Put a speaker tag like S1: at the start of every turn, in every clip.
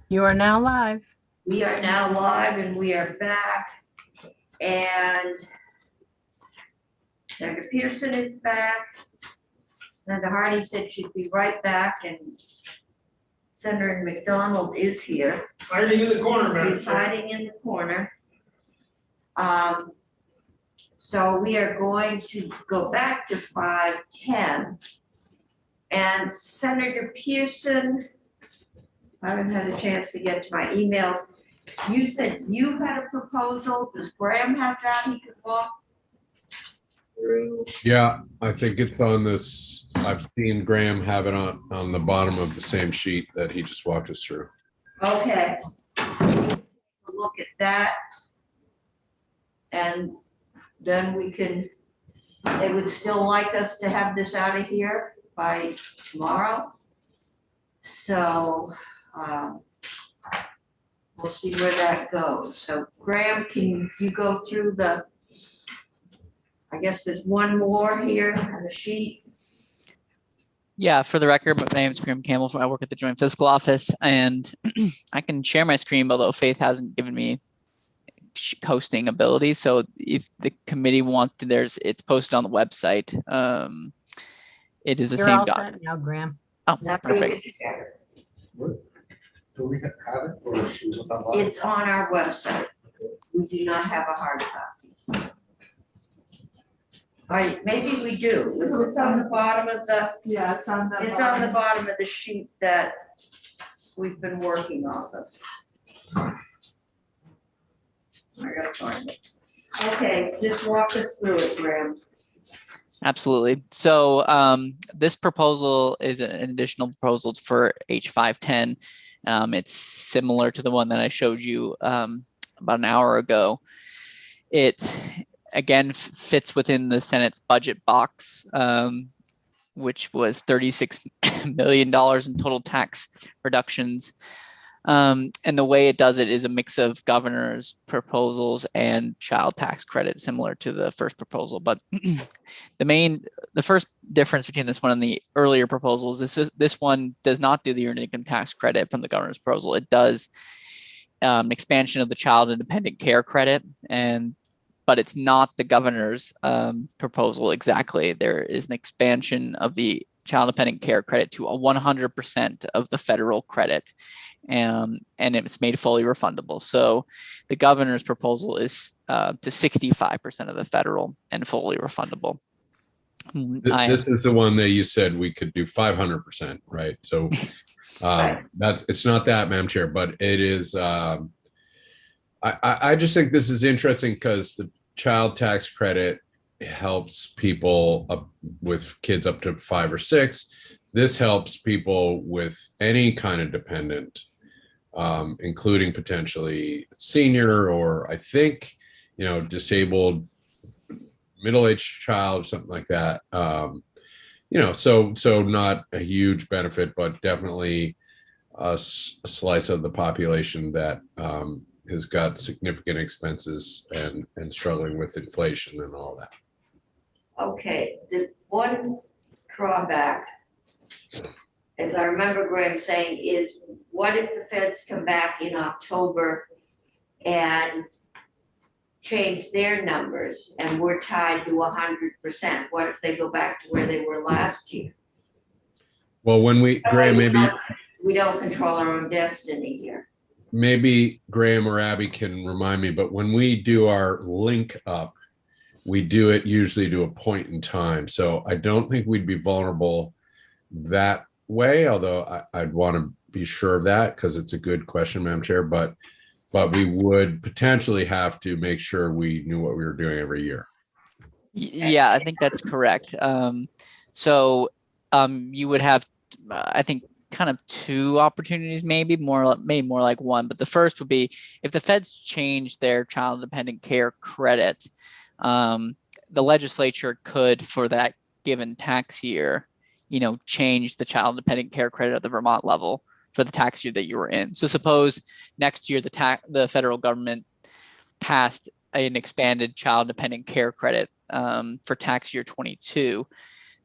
S1: You are now live.
S2: We are now live and we are back. And Senator Pearson is back. Senator Hardy said she'd be right back, and Senator McDonald is here.
S3: Hiding in the corner, man.
S2: He's hiding in the corner. So we are going to go back to 5:10. And Senator Pearson, I haven't had a chance to get to my emails. You said you had a proposal. Does Graham have that he could walk through?
S4: Yeah, I think it's on this. I've seen Graham have it on the bottom of the same sheet that he just walked us through.
S2: Okay. Look at that. And then we can, they would still like us to have this out of here by tomorrow. So we'll see where that goes. So Graham, can you go through the, I guess there's one more here on the sheet.
S5: Yeah, for the record, my name is Graham Campbell. I work at the Joint Fiscal Office, and I can share my screen, although Faith hasn't given me hosting ability. So if the committee wants to, it's posted on the website. It is the
S1: You're
S5: same
S1: all
S5: doc.
S1: set now, Graham.
S5: Oh,
S2: Not
S5: perfect.
S2: really sure.
S3: What? Do we have it or is she not live?
S2: It's on our website. We do not have a hard copy. All right, maybe we do. It's on the bottom of the,
S6: Yeah, it's on the.
S2: it's on the bottom of the sheet that we've been working off of. I gotta find it. Okay, just walk us through it, Graham.
S5: Absolutely. So this proposal is an additional proposal for H510. It's similar to the one that I showed you about an hour ago. It again fits within the Senate's budget box, which was $36 million in total tax reductions. And the way it does it is a mix of governor's proposals and child tax credit, similar to the first proposal. But the first difference between this one and the earlier proposals is this one does not do the earned income tax credit from the governor's proposal. It does an expansion of the child and dependent care credit, but it's not the governor's proposal exactly. There is an expansion of the child dependent care credit to 100% of the federal credit. And it's made fully refundable. So the governor's proposal is to 65% of the federal and fully refundable.
S4: This is the one that you said we could do 500%, right? So it's not that, Madam Chair, but it is. I just think this is interesting because the child tax credit helps people with kids up to 5 or 6. This helps people with any kind of dependent, including potentially senior or I think, disabled middle-aged child, something like that. So not a huge benefit, but definitely a slice of the population that has got significant expenses and struggling with inflation and all that.
S2: Okay, the one drawback, as I remember Graham saying, is what if the feds come back in October and change their numbers and we're tied to 100%? What if they go back to where they were last year?
S4: Well, Graham, maybe
S2: we don't control our own destiny here.
S4: Maybe Graham or Abby can remind me, but when we do our link up, we do it usually to a point in time. So I don't think we'd be vulnerable that way, although I'd want to be sure of that because it's a good question, Madam Chair, but we would potentially have to make sure we knew what we were doing every year.
S5: Yeah, I think that's correct. So you would have, I think, kind of 2 opportunities, maybe more like 1. But the first would be if the feds change their child dependent care credit, the legislature could, for that given tax year, change the child dependent care credit at the Vermont level for the tax year that you were in. So suppose next year the federal government passed an expanded child dependent care credit for tax year 22.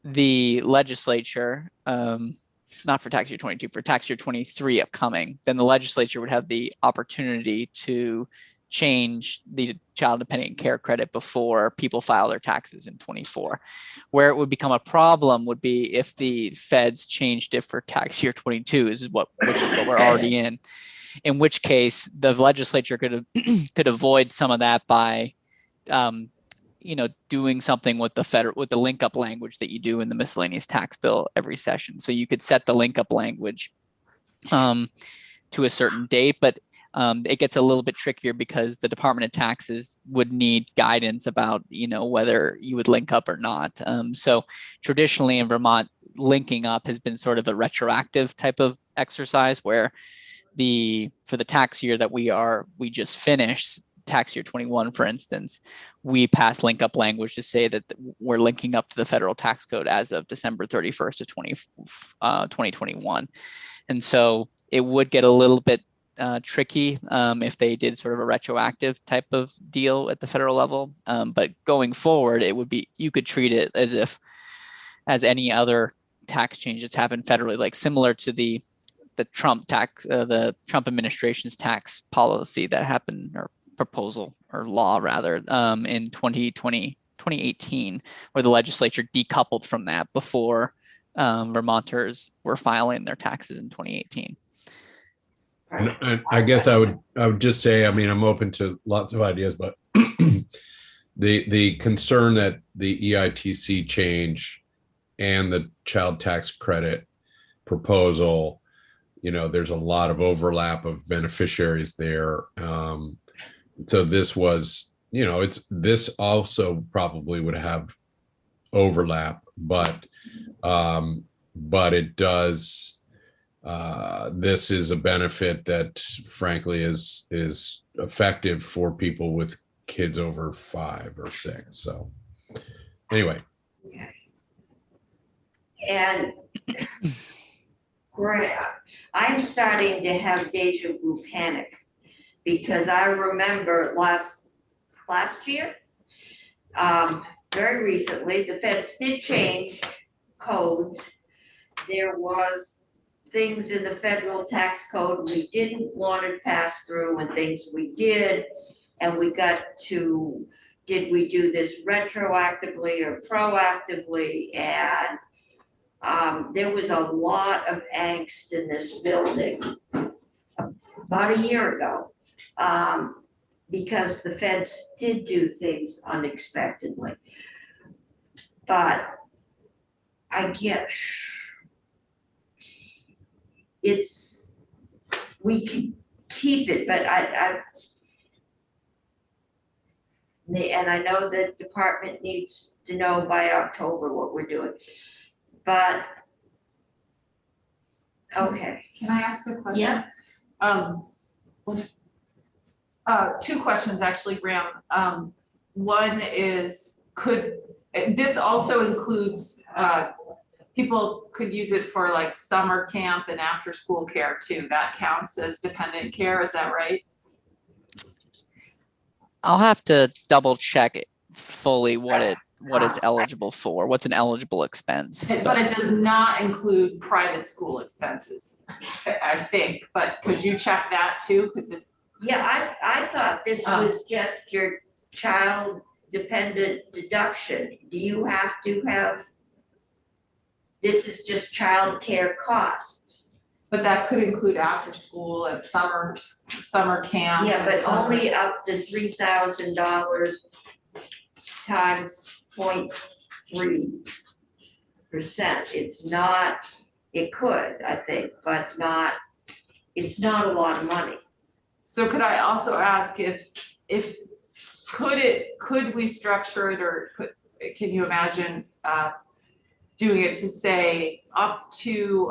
S5: The legislature not for tax year 22, for tax year 23 upcoming, then the legislature would have the opportunity to change the child dependent care credit before people file their taxes in 24. Where it would become a problem would be if the feds changed it for tax year 22, which is what we're already in which case the legislature could avoid some of that by doing something with the link up language that you do in the miscellaneous tax bill every session. So you could set the link up language to a certain date, but it gets a little bit trickier because the Department of Taxes would need guidance about, whether you would link up or not. So traditionally in Vermont, linking up has been sort of a retroactive type of exercise where for the tax year that we just finished, tax year 21, for instance, we pass link up language to say that we're linking up to the federal tax code as of December 31st of 2021. And so it would get a little bit tricky if they did sort of a retroactive type of deal at the federal level. But going forward, it would be, you could treat it as any other tax change that's happened federally, like similar to the Trump administration's tax policy that happened, or proposal or law rather, in 2018, where the legislature decoupled from that before Vermonters were filing their taxes in 2018.
S4: And I guess I would just say, I'm open to lots of ideas, but the concern that the EITC change and the child tax credit proposal, there's a lot of overlap of beneficiaries there. So this was, this also probably would have overlap, but it does, this is a benefit that frankly is effective for people with kids over 5 or 6. So anyway.
S2: And I'm starting to have deja vu panic because I remember last year, very recently, the feds did change codes. There was things in the federal tax code we didn't want to pass through and things we did. And we got to, did we do this retroactively or proactively? And there was a lot of angst in this building about a year ago because the feds did do things unexpectedly. But I get, we can keep it, but and I know the department needs to know by October what we're doing, but, okay.
S1: Can I ask a question?
S2: Yeah.
S1: Two questions actually, Graham. One is, this also includes, people could use it for like summer camp and after school care too. That counts as dependent care, is that right?
S5: I'll have to double check fully what it's eligible for, what's an eligible expense.
S1: But it does not include private school expenses, I think, but could you check that too? Because
S2: Yeah, I thought this was just your child dependent deduction. Do you have to have, this is just child care costs?
S1: but that could include after school and summer camp.
S2: Yeah, but only up to $3,000 times 0.3%. It's not, it could, I think, but not, it's not a lot of money.
S1: So could I also ask if could we structure it, or can you imagine doing it to say up to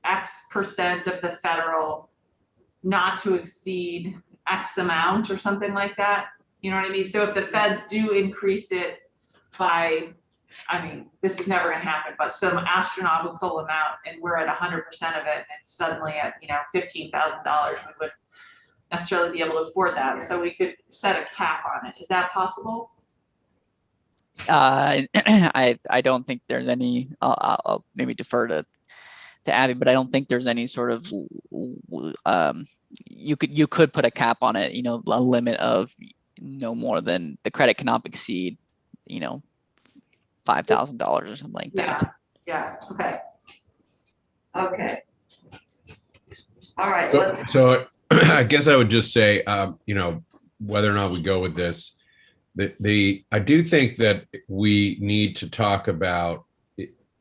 S1: X% of the federal, not to exceed X amount or something like that? You know what I mean? So if the feds do increase it by, I mean, this is never gonna happen, but some astronomical amount, and we're at 100% of it, and it's suddenly at, $15,000, we would necessarily be able to afford that. So we could set a cap on it. Is that possible?
S5: I don't think there's any. I'll maybe defer to to Abby, but I don't think there's any sort of you could put a cap on it, you know, a limit of no more than the credit cannot exceed, you know, $5,000 or something like that.
S1: Yeah, okay.
S2: Okay. All right,
S4: So,
S2: let's,
S4: so I guess I would just say, you know, whether or not we go with this, I do think that we need to talk about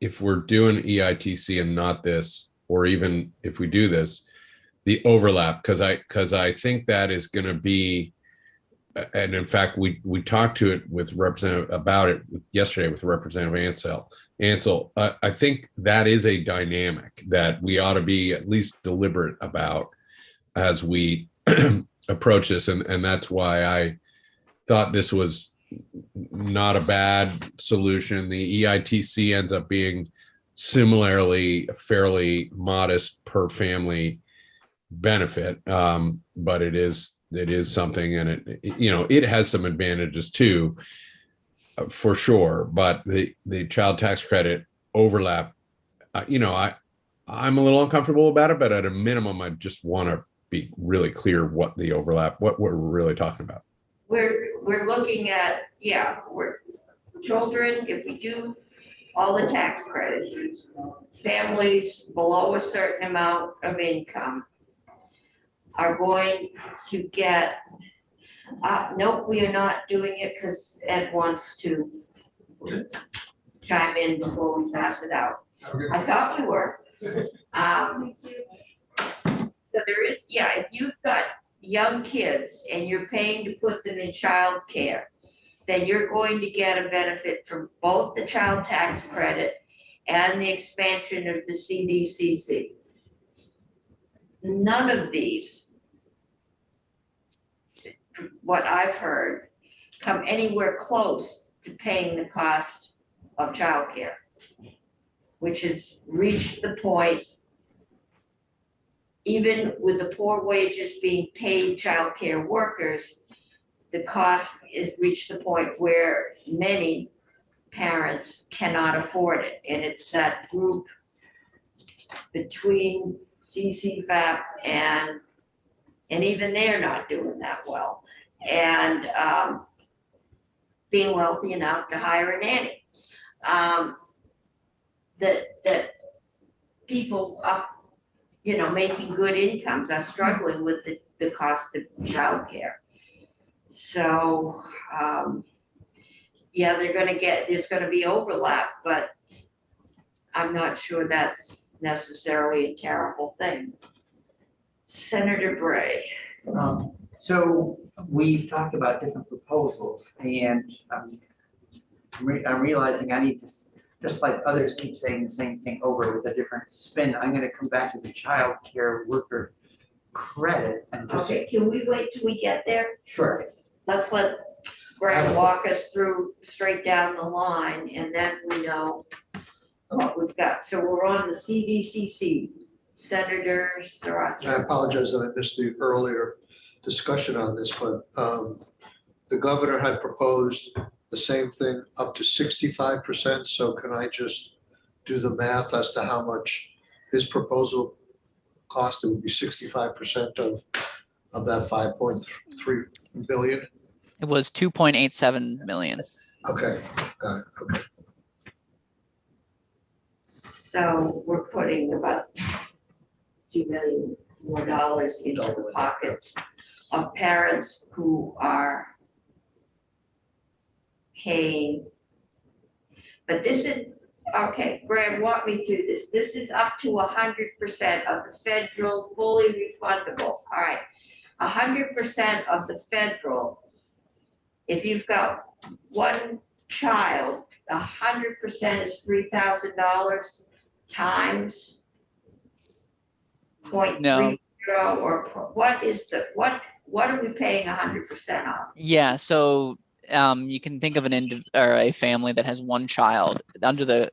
S4: if we're doing EITC and not this, or even if we do this, the overlap, because I think that is going to be, and in fact, we talked to it with yesterday with Representative Ansel. I think that is a dynamic that we ought to be at least deliberate about as we approach this, and that's why I thought this was not a bad solution. The EITC ends up being similarly fairly modest per family benefit, but it is something, and it, you know, it has some advantages too, for sure. But the child tax credit overlap, you know, I'm a little uncomfortable about it, but at a minimum, I just want to be really clear what we're really talking about.
S2: we're looking at, yeah, we're children, if we do all the tax credits, families below a certain amount of income are going to get, nope, we are not doing it because Ed wants to chime in before we pass it out. I thought we were. So there is, yeah, if you've got young kids and you're paying to put them in childcare, then you're going to get a benefit from both the child tax credit and the expansion of the CDCC. None of these, what I've heard, come anywhere close to paying the cost of childcare, which has reached the point, even with the poor wages being paid childcare workers, the cost is reached the point where many parents cannot afford it. And it's that group between CCFAP and even they're not doing that well. And being wealthy enough to hire a nanny. That people you know, making good incomes are struggling with the cost of childcare. So, yeah, there's gonna be overlap, but I'm not sure that's necessarily a terrible thing. Senator Bray.
S6: So we've talked about different proposals, and I'm realizing I need to, just like others keep saying the same thing over with a different spin, I'm gonna come back to the child care worker credit and just.
S2: Okay, can we wait till we get there?
S6: Sure.
S2: Let's let Greg walk us through straight down the line, and then we know what we've got. So we're on the CDCC. Senator Sriracha.
S3: I apologize that I missed the earlier discussion on this, but the governor had proposed the same thing up to 65%. So can I just do the math as to how much his proposal cost? It would be 65% of that 5.3 billion.
S5: It was 2.87 million.
S3: Okay, got it. Okay.
S2: So we're putting about $2 million more into the pockets of parents who are paying. But this is, okay, Graham, walk me through this. This is up to 100% of the federal fully refundable. All right, 100% of the federal. If you've got one child, 100% is $3,000 times 0.30,
S5: No.
S2: or what is the, what are we paying 100% of?
S5: Yeah, so you can think of or a family that has one child under the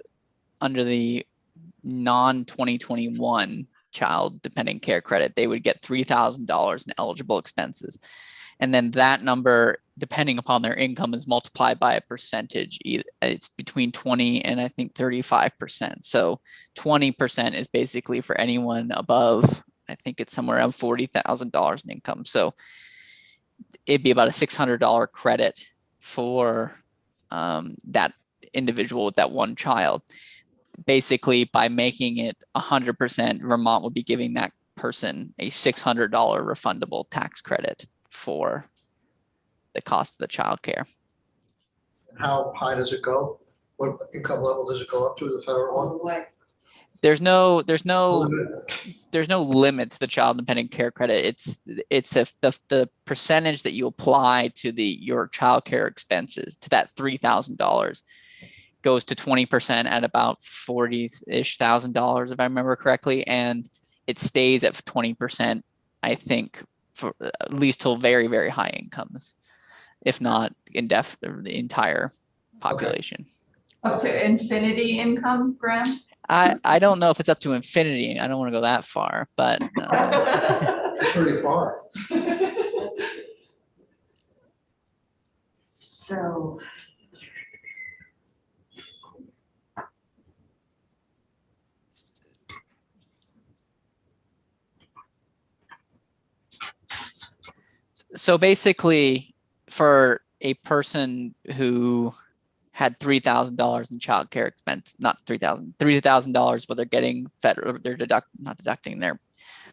S5: non-2021 child dependent care credit. They would get $3,000 in eligible expenses. And then that number, depending upon their income, is multiplied by a percentage. It's between 20 and I think 35%. So 20% is basically for anyone above, I think it's somewhere around $40,000 in income. So it'd be about a $600 credit for that individual with that one child. Basically, by making it 100%, Vermont would be giving that person a $600 refundable tax credit for the cost of the child care.
S3: How high does it go? What income level does it go up to, the federal one?
S2: What,
S5: There's no
S3: Limit?
S5: limit to the child dependent care credit. It's the percentage that you apply to your child care expenses, to that $3,000, goes to 20% at about $40-ish thousand, if I remember correctly, and it stays at 20%, I think, for at least till very, very high incomes, if not the entire population.
S1: Up to infinity income, Graham?
S5: I don't know if it's up to infinity. I don't want to go that far, but
S3: It's pretty far.
S2: so.
S5: so basically, for a person who had $3,000 in child care expense, not $3,000, but they're getting federal, they're not deducting, they're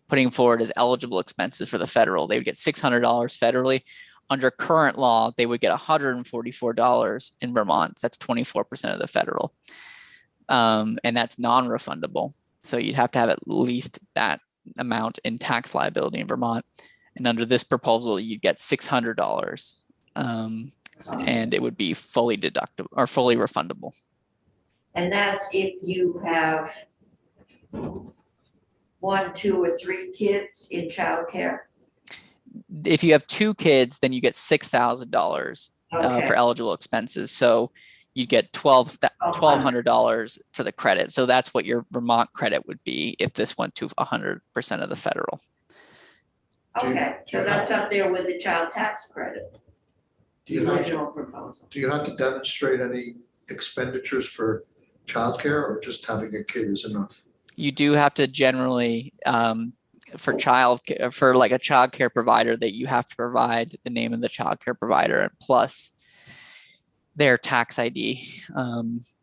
S5: putting forward as eligible expenses for the federal, they would get $600 federally. Under current law, they would get $144 in Vermont. That's 24% of the federal. And that's non-refundable. So you'd have to have at least that amount in tax liability in Vermont. And under this proposal, you'd get $600. And it would be fully deductible or fully refundable.
S2: And that's if you have 1, 2, or 3 kids in childcare?
S5: If you have 2 kids, then you get $6,000
S2: Okay.
S5: for eligible expenses. So you get $1,200 for the credit. So that's what your Vermont credit would be if this went to 100% of the federal.
S2: Okay, so that's up there with the child tax credit,
S3: Do
S2: the
S3: you have
S2: original
S3: to,
S2: proposal.
S3: do you have to demonstrate any expenditures for childcare, or just having a kid is enough?
S5: You do have to generally, for like a child care provider, that you have to provide the name of the child care provider and plus their tax ID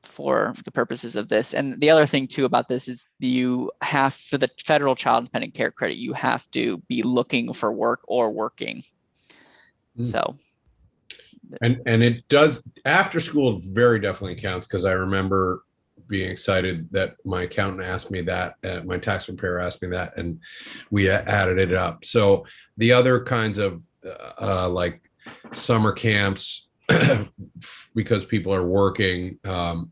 S5: for the purposes of this. And the other thing too about this is you have, for the federal child dependent care credit, you have to be looking for work or working. So.
S4: And it does, after school very definitely counts, because I remember being excited that my accountant asked me that, my tax preparer asked me that, and we added it up. So the other kinds of like summer camps, because people are working,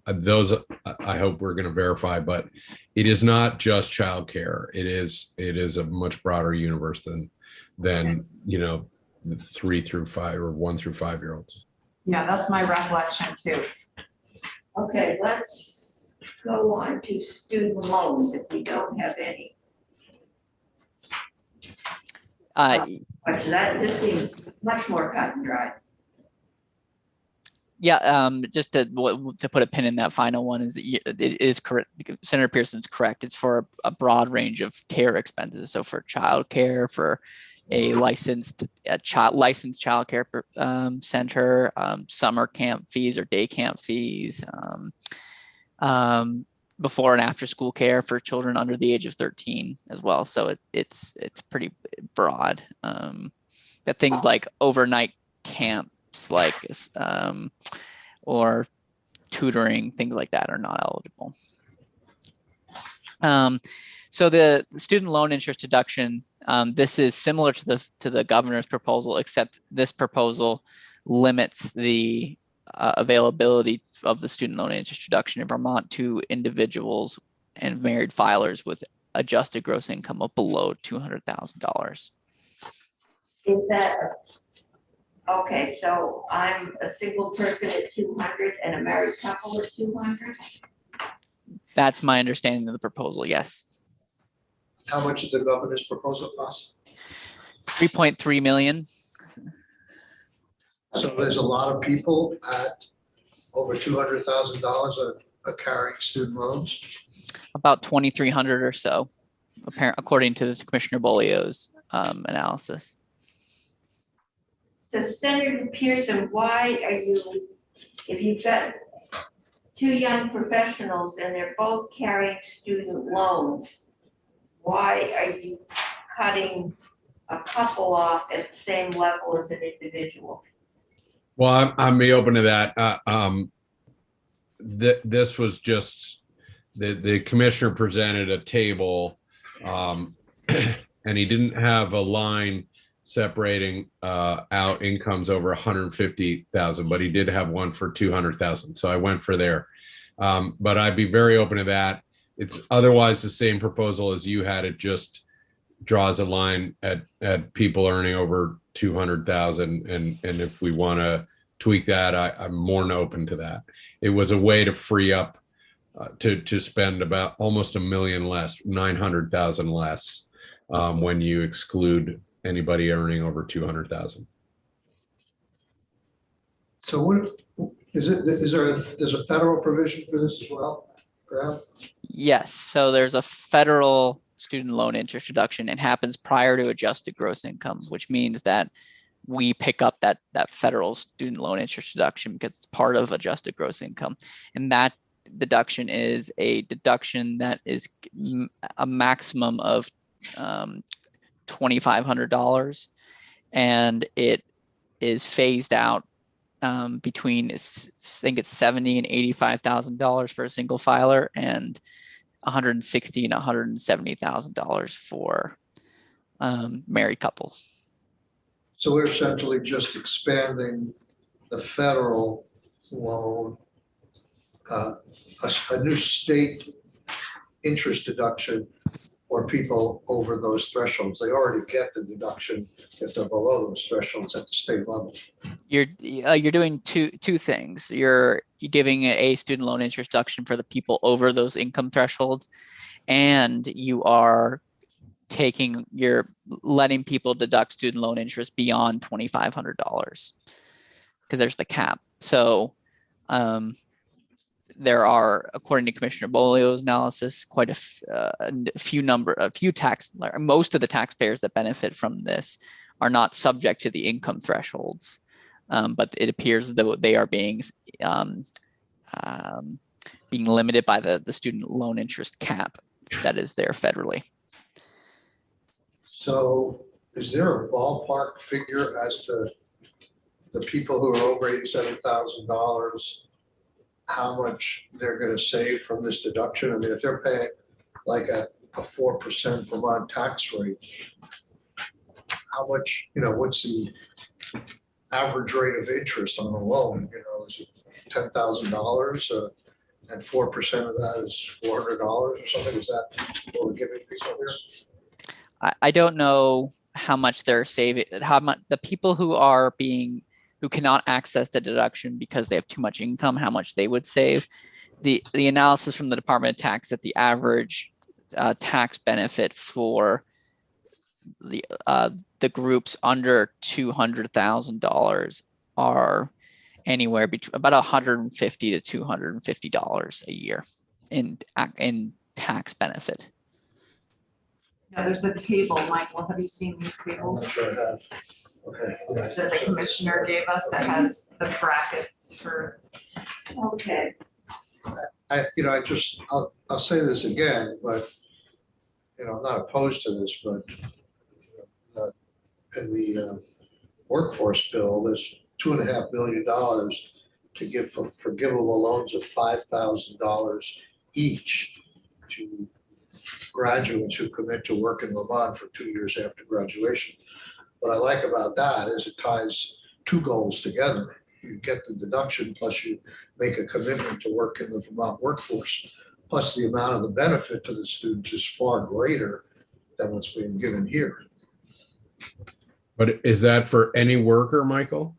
S4: those I hope we're going to verify, but it is not just childcare. It is a much broader universe than you know, 3 through 5 or 1 through 5 year olds.
S1: Yeah, that's my recollection too.
S2: Okay, let's go on to student loans if we don't have any. This seems much more cut and dry.
S5: Yeah, just to put a pin in that final one, is it is correct. Senator Pearson's correct. It's for a broad range of care expenses. So for child care, for a licensed child care center, summer camp fees or day camp fees, before and after school care for children under the age of 13 as well. So it's pretty broad. But things like overnight camps, like or tutoring, things like that are not eligible. So the student loan interest deduction, this is similar to the governor's proposal, except this proposal limits the availability of the student loan interest deduction in Vermont to individuals and married filers with adjusted gross income of below $200,000.
S2: Is that, okay, so I'm a single person at 200 and a married couple at 200?
S5: That's my understanding of the proposal, yes.
S3: How much did the governor's proposal cost?
S5: 3.3 million.
S3: So there's a lot of people at over $200,000 are carrying student loans.
S5: About 2,300 or so, according to Commissioner Bolio's analysis.
S2: So Senator Pearson, why are you, if you've got two young professionals and they're both carrying student loans, why are you cutting a couple off at the same level as an individual?
S4: Well, I'm be open to that. This was just the commissioner presented a table, and he didn't have a line separating out incomes over 150,000, but he did have one for 200,000. So I went for there. But I'd be very open to that. It's otherwise the same proposal as you had. It just draws a line at people earning over 200,000. And if we want to tweak that, I'm more than open to that. It was a way to free up to spend about almost $1 million less, 900,000 less when you exclude anybody earning over 200,000.
S3: So what is it? There's a federal provision for this as well, Graham?
S5: Yes, so there's a federal student loan interest deduction. It happens prior to adjusted gross income, which means that we pick up that federal student loan interest deduction because it's part of adjusted gross income. And that deduction is a deduction that is a maximum of $2,500, and it is phased out between I think it's $70,000 and $85,000 for a single filer, and $160,000 and $170,000 for married couples.
S3: So we're essentially just expanding the federal loan, a new state interest deduction for people over those thresholds. They already get the deduction if they're below those thresholds at the state level.
S5: You're doing two things. You're giving a student loan interest deduction for the people over those income thresholds, and you're letting people deduct student loan interest beyond $2,500 because there's the cap. So there are, according to Commissioner Bolio's analysis, quite a few most of the taxpayers that benefit from this are not subject to the income thresholds, but it appears though they are being limited by the student loan interest cap that is there federally.
S3: So is there a ballpark figure as to the people who are over $87,000, how much they're going to save from this deduction? I mean, if they're paying like a 4% Vermont tax rate, how much, what's the average rate of interest on a loan? Is it $10,000 and 4% of that is $400 or something? Is that what we're giving people here?
S5: I don't know how much they're saving, how much the people who cannot access the deduction because they have too much income, how much they would save. The analysis from the Department of Tax that the average tax benefit for the groups under $200,000 are anywhere between about $150 to $250 a year in tax benefit.
S1: Yeah, there's a table, Michael. Have you seen these
S3: I'm
S1: tables
S3: not sure I have. Okay.
S1: that the commissioner gave us that has the brackets for?
S2: Okay,
S3: I'll say this again, but, I'm not opposed to this, but in the workforce bill, there's $2.5 million to give for forgivable loans of $5,000 each to graduates who commit to work in Vermont for 2 years after graduation. What I like about that is it ties two goals together. You get the deduction, plus you make a commitment to work in the Vermont workforce, plus the amount of the benefit to the students is far greater than what's being given here.
S4: But is that for any worker, Michael?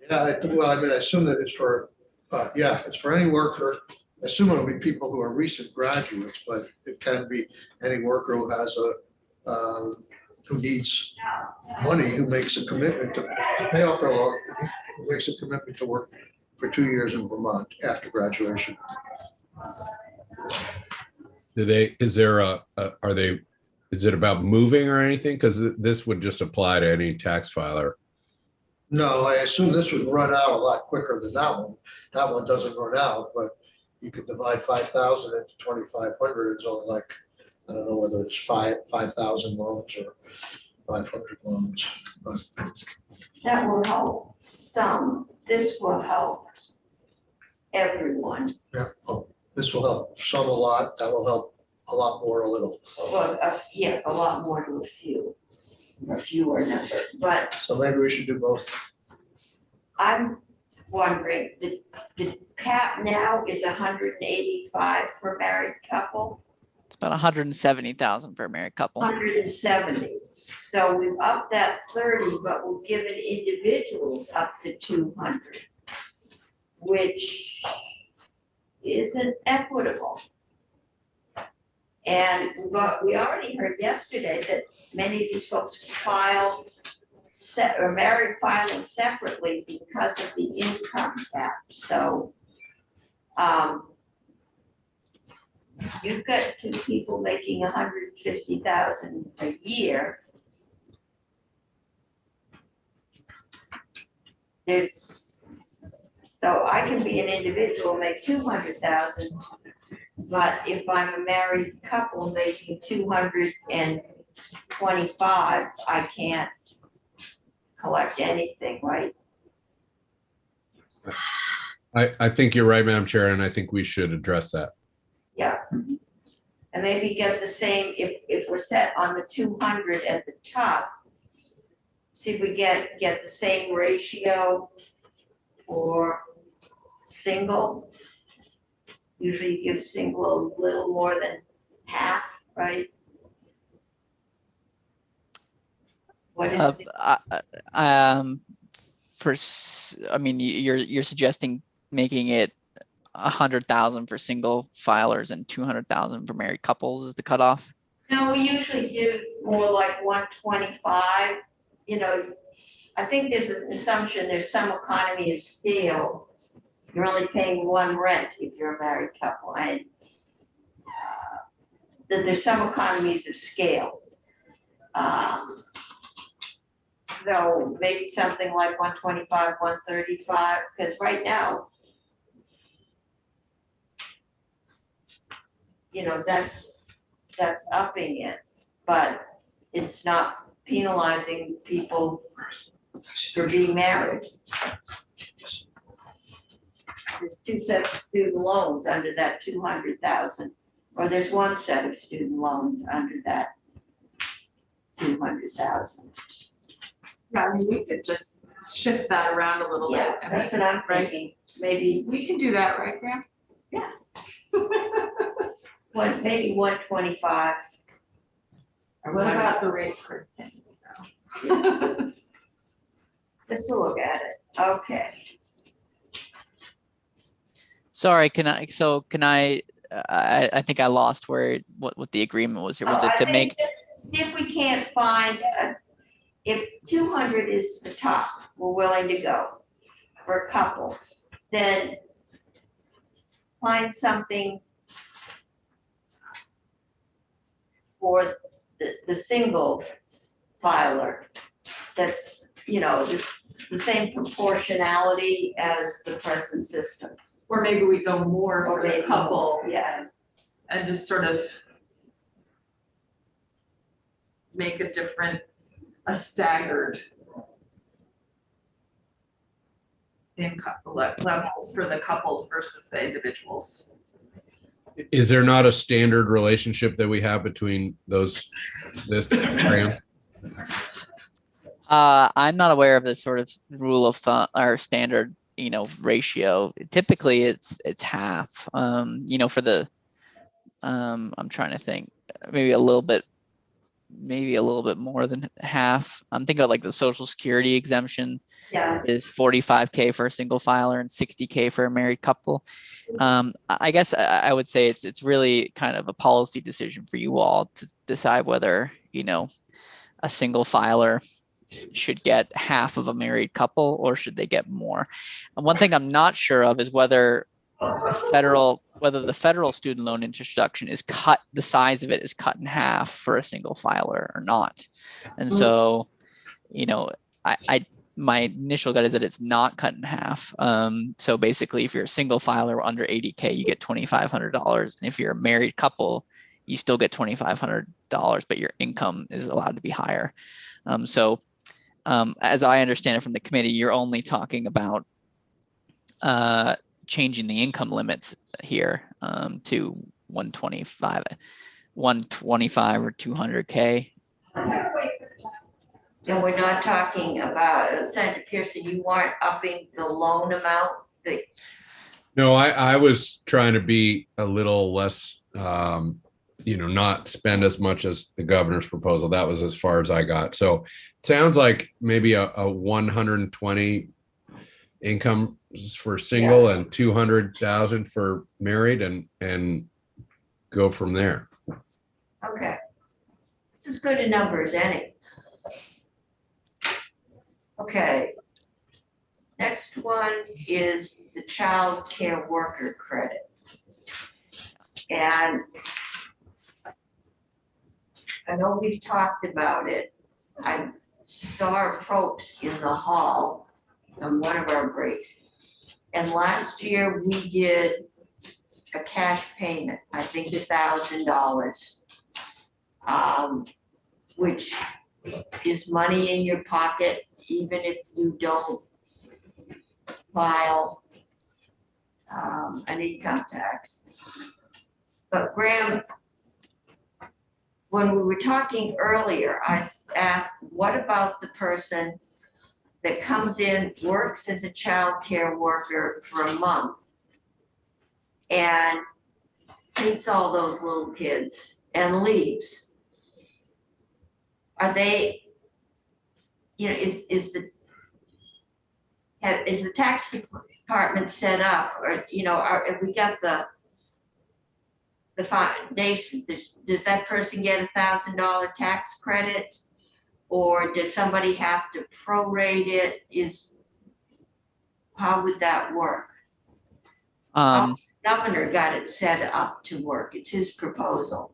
S3: Yeah, I assume that it's for, it's for any worker. I assume it'll be people who are recent graduates, but it can be any worker who has who needs money, who makes a commitment to pay off their loan, who makes a commitment to work for 2 years in Vermont after graduation.
S4: Is it about moving or anything? Because this would just apply to any tax filer.
S3: No, I assume this would run out a lot quicker than that one. That one doesn't run out, but you could divide 5,000 into 2,500. It's only like, I don't know whether it's 5,000 loans or 500 loans, but
S2: That will help some. This will help everyone.
S3: yeah, this will help some a lot. That will help a lot more a little.
S2: Well, yes, a lot more to a fewer number, but
S3: So maybe we should do both.
S2: I'm wondering, the cap now is 185 for married couple,
S5: It's about 170,000 for a married couple.
S2: 170. So we've upped that 30, but we've given individuals up to 200, which isn't equitable. And we already heard yesterday that many of these folks file or married filing separately because of the income cap. So you've got two people making 150,000 a year. So I can be an individual, make 200,000. But if I'm a married couple making 225, I can't collect anything, right?
S4: I think you're right, Madam Chair, and I think we should address that.
S2: Yeah. And maybe get the same, if we're set on the 200 at the top, see if we get the same ratio for single. Usually you give single a little more than half, right? What is,
S5: I mean, you're suggesting making it 100,000 for single filers and 200,000 for married couples is the cutoff?
S2: no, we usually do more like 125. You know, I think there's an assumption, there's some economy of scale. You're only paying one rent if you're a married couple, and that there's some economies of scale. So maybe something like 125, 135, because right now, you know, that's upping it, but it's not penalizing people for being married. There's two sets of student loans under that 200,000, or there's one set of student loans under that 200,000.
S1: Yeah, I mean, we could just shift that around a little bit.
S2: Yeah,
S1: and
S2: that's
S1: we
S2: what I'm
S1: right?
S2: thinking. Maybe
S1: We can do that, right, Graham?
S2: Yeah. Maybe 125. Or
S1: What
S2: one-
S1: about the rate per thing?
S2: Just to look at it. Okay.
S5: Sorry, I think I lost what the agreement was here. Was
S2: Oh,
S5: it
S2: I
S5: to
S2: think
S5: make,
S2: just see if we can't find, if 200 is the top, we're willing to go for a couple, then find something for the single filer that's, you know, the same proportionality as the present system.
S1: Or maybe we go more
S2: Or
S1: for the
S2: maybe
S1: couple
S2: more, yeah.
S1: and just sort of make a staggered income levels for the couples versus the individuals.
S4: Is there not a standard relationship that we have between this program?
S5: I'm not aware of this sort of rule of thumb or standard, ratio. Typically it's half, for the, I'm trying to think, maybe a little bit more than half. I'm thinking of like the Social Security exemption
S2: Yeah,
S5: is 45K for a single filer and 60K for a married couple. I guess I would say it's really kind of a policy decision for you all to decide whether, a single filer should get half of a married couple, or should they get more? And one thing I'm not sure of is whether the federal student loan interest deduction is cut, the size of it is cut in half for a single filer or not. And so, you know, my initial gut is that it's not cut in half. So basically, if you're a single filer under 80K, you get $2,500. And if you're a married couple, you still get $2,500, but your income is allowed to be higher. As I understand it from the committee, you're only talking about changing the income limits here to 125 or 200K.
S2: And we're not talking about, Senator Pearson, you weren't upping the loan amount that,
S4: No, I was trying to be a little less, not spend as much as the governor's proposal. That was as far as I got. So it sounds like maybe a 120 income for single and 200,000 for married, and go from there.
S2: okay. This is good in numbers, any. Okay. Next one is the child care worker credit. And I know we've talked about it. I saw our folks in the hall on one of our breaks. And last year we did a cash payment, I think $1,000, which is money in your pocket, even if you don't file an income tax. But Graham, when we were talking earlier, I asked, what about the person that comes in, works as a child care worker for a month and takes all those little kids and leaves? Are they, is the tax department set up, or, have we got the foundation? Does that person get $1,000 tax credit? Or does somebody have to prorate it? How would that work? Governor got it set up to work. It's his proposal.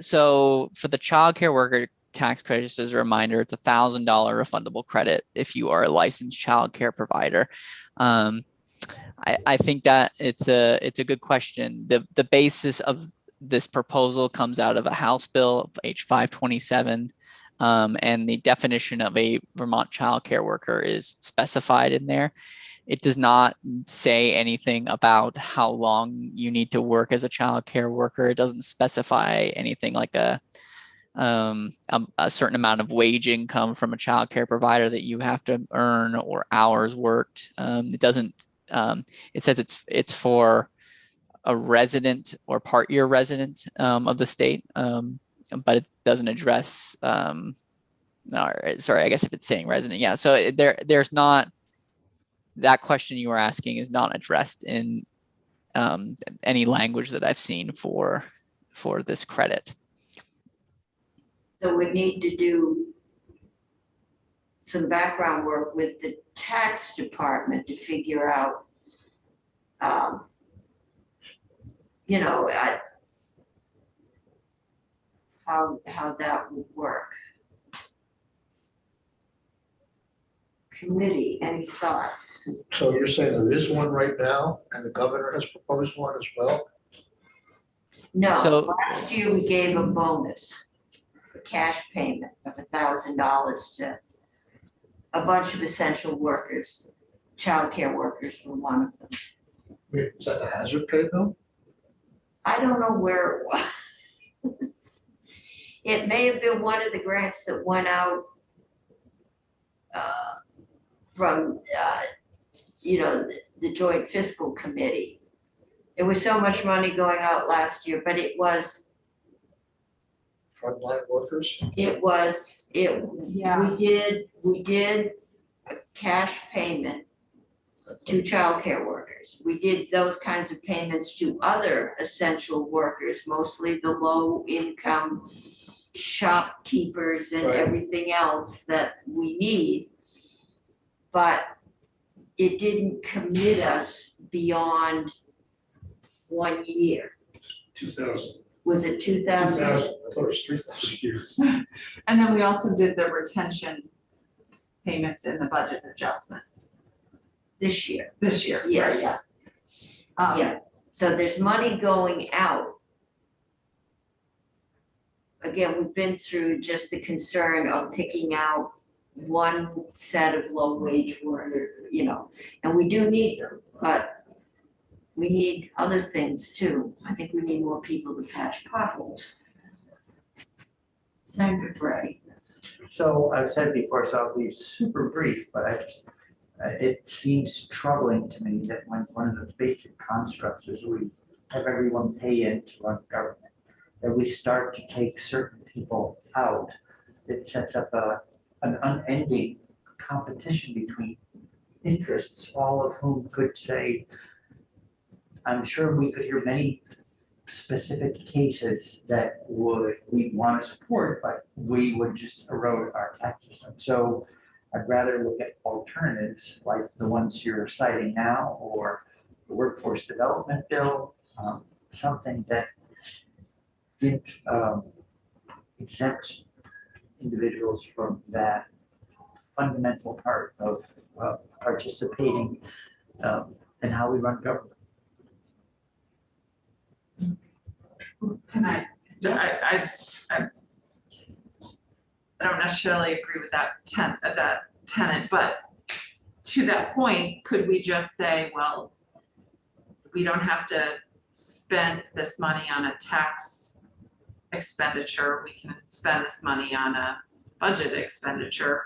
S5: So for the child care worker tax credit, just as a reminder, it's $1,000 refundable credit if you are a licensed child care provider. I think that it's a good question. The basis of this proposal comes out of a House bill of H527. And the definition of a Vermont child care worker is specified in there. It does not say anything about how long you need to work as a child care worker. It doesn't specify anything like a certain amount of wage income from a child care provider that you have to earn, or hours worked. It doesn't. It says it's for a resident or part year resident of the state. But it doesn't address, sorry, I guess if it's saying resident, yeah. So there's not, that question you were asking is not addressed in any language that I've seen for this credit.
S2: So we need to do some background work with the tax department to figure out, how that would work. Committee, any thoughts?
S3: So you're saying there is one right now, and the governor has proposed one as well?
S2: No,
S5: So-
S2: last year we gave a bonus, a cash payment of $1,000 to a bunch of essential workers. Child care workers were one of them.
S3: Wait, is that the hazard pay bill?
S2: I don't know where it was. It may have been one of the grants that went out from, the Joint Fiscal Committee. There was so much money going out last year, but it was,
S3: Frontline workers?
S1: Yeah.
S2: we did a cash payment to childcare workers. We did those kinds of payments to other essential workers, mostly the low income shopkeepers and
S3: Right.
S2: everything else that we need. But it didn't commit us beyond 1 year.
S7: 2,000.
S2: Was it 2,000?
S7: 2,000, I thought it was 3,000 years.
S1: And then we also did the retention payments in the budget adjustment
S2: This year?
S1: this year. right?
S2: Yes.
S1: Yeah.
S2: So there's money going out. Again, we've been through just the concern of picking out one set of low wage worker, and we do need them, but we need other things too. I think we need more people to patch potholes. Senator Bray.
S6: So I've said before, so I'll be super brief, but it seems troubling to me that when one of the basic constructs is we have everyone pay in to run government, that we start to take certain people out, it sets up an unending competition between interests, all of whom could say, I'm sure we could hear many specific cases that we want to support, but we would just erode our tax system. So I'd rather look at alternatives like the ones you're citing now, or the workforce development bill, something that didn't exempt individuals from that fundamental part of participating in how we run government.
S1: Can I don't necessarily agree with that tenant, but to that point, could we just say, well, we don't have to spend this money on a tax expenditure, we can spend this money on a budget expenditure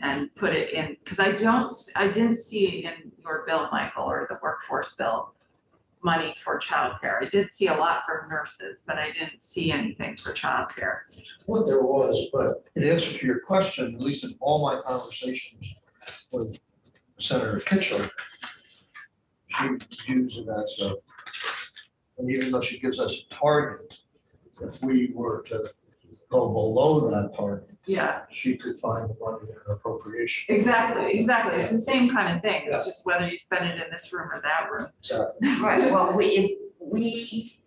S1: and put it in, because I didn't see in your bill, Michael, or the workforce bill, money for childcare. I did see a lot for nurses, but I didn't see anything for childcare.
S3: What there was, but in answer to your question, at least in all my conversations with Senator Kitchell, she views it as and even though she gives us a target, if we were to go below that target,
S1: Yeah,
S3: she could find the money in her appropriation.
S1: exactly. It's the same kind of thing. It's just whether you spend it in this room or that room.
S2: Right, well,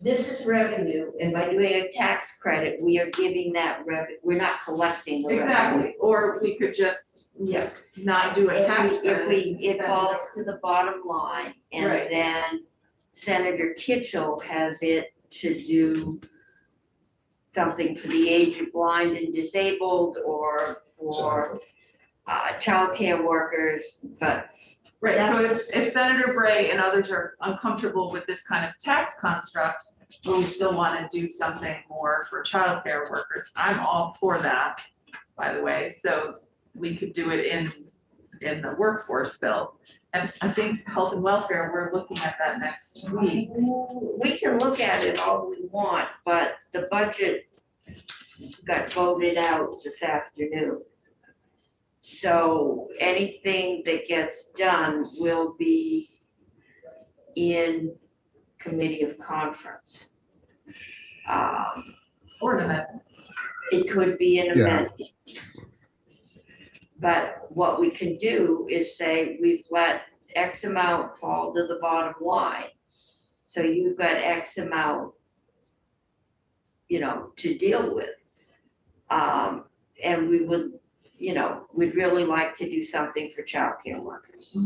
S2: this is revenue, and by doing a tax credit, we are giving that revenue, we're not collecting the revenue.
S1: Exactly, or we could just
S2: Yeah.
S1: not do a tax credit. and
S2: It
S1: spend
S2: falls to the bottom line, and
S1: Right.
S2: then Senator Kitchell has it to do something for the aged, blind, and disabled, or for childcare workers, but
S1: Right, so
S2: That's-
S1: if Senator Bray and others are uncomfortable with this kind of tax construct, but we still want to do something more for childcare workers, I'm all for that, by the way, so we could do it in the workforce bill. And I think health and welfare, we're looking at that next week.
S2: we can look at it all we want, but the budget got voted out this afternoon. So anything that gets done will be in committee of conference.
S1: Or an amendment.
S2: It could be an
S4: Yeah.
S2: amendment. But what we can do is say, we've let X amount fall to the bottom line. So you've got X amount, to deal with. And we would, we'd really like to do something for childcare workers.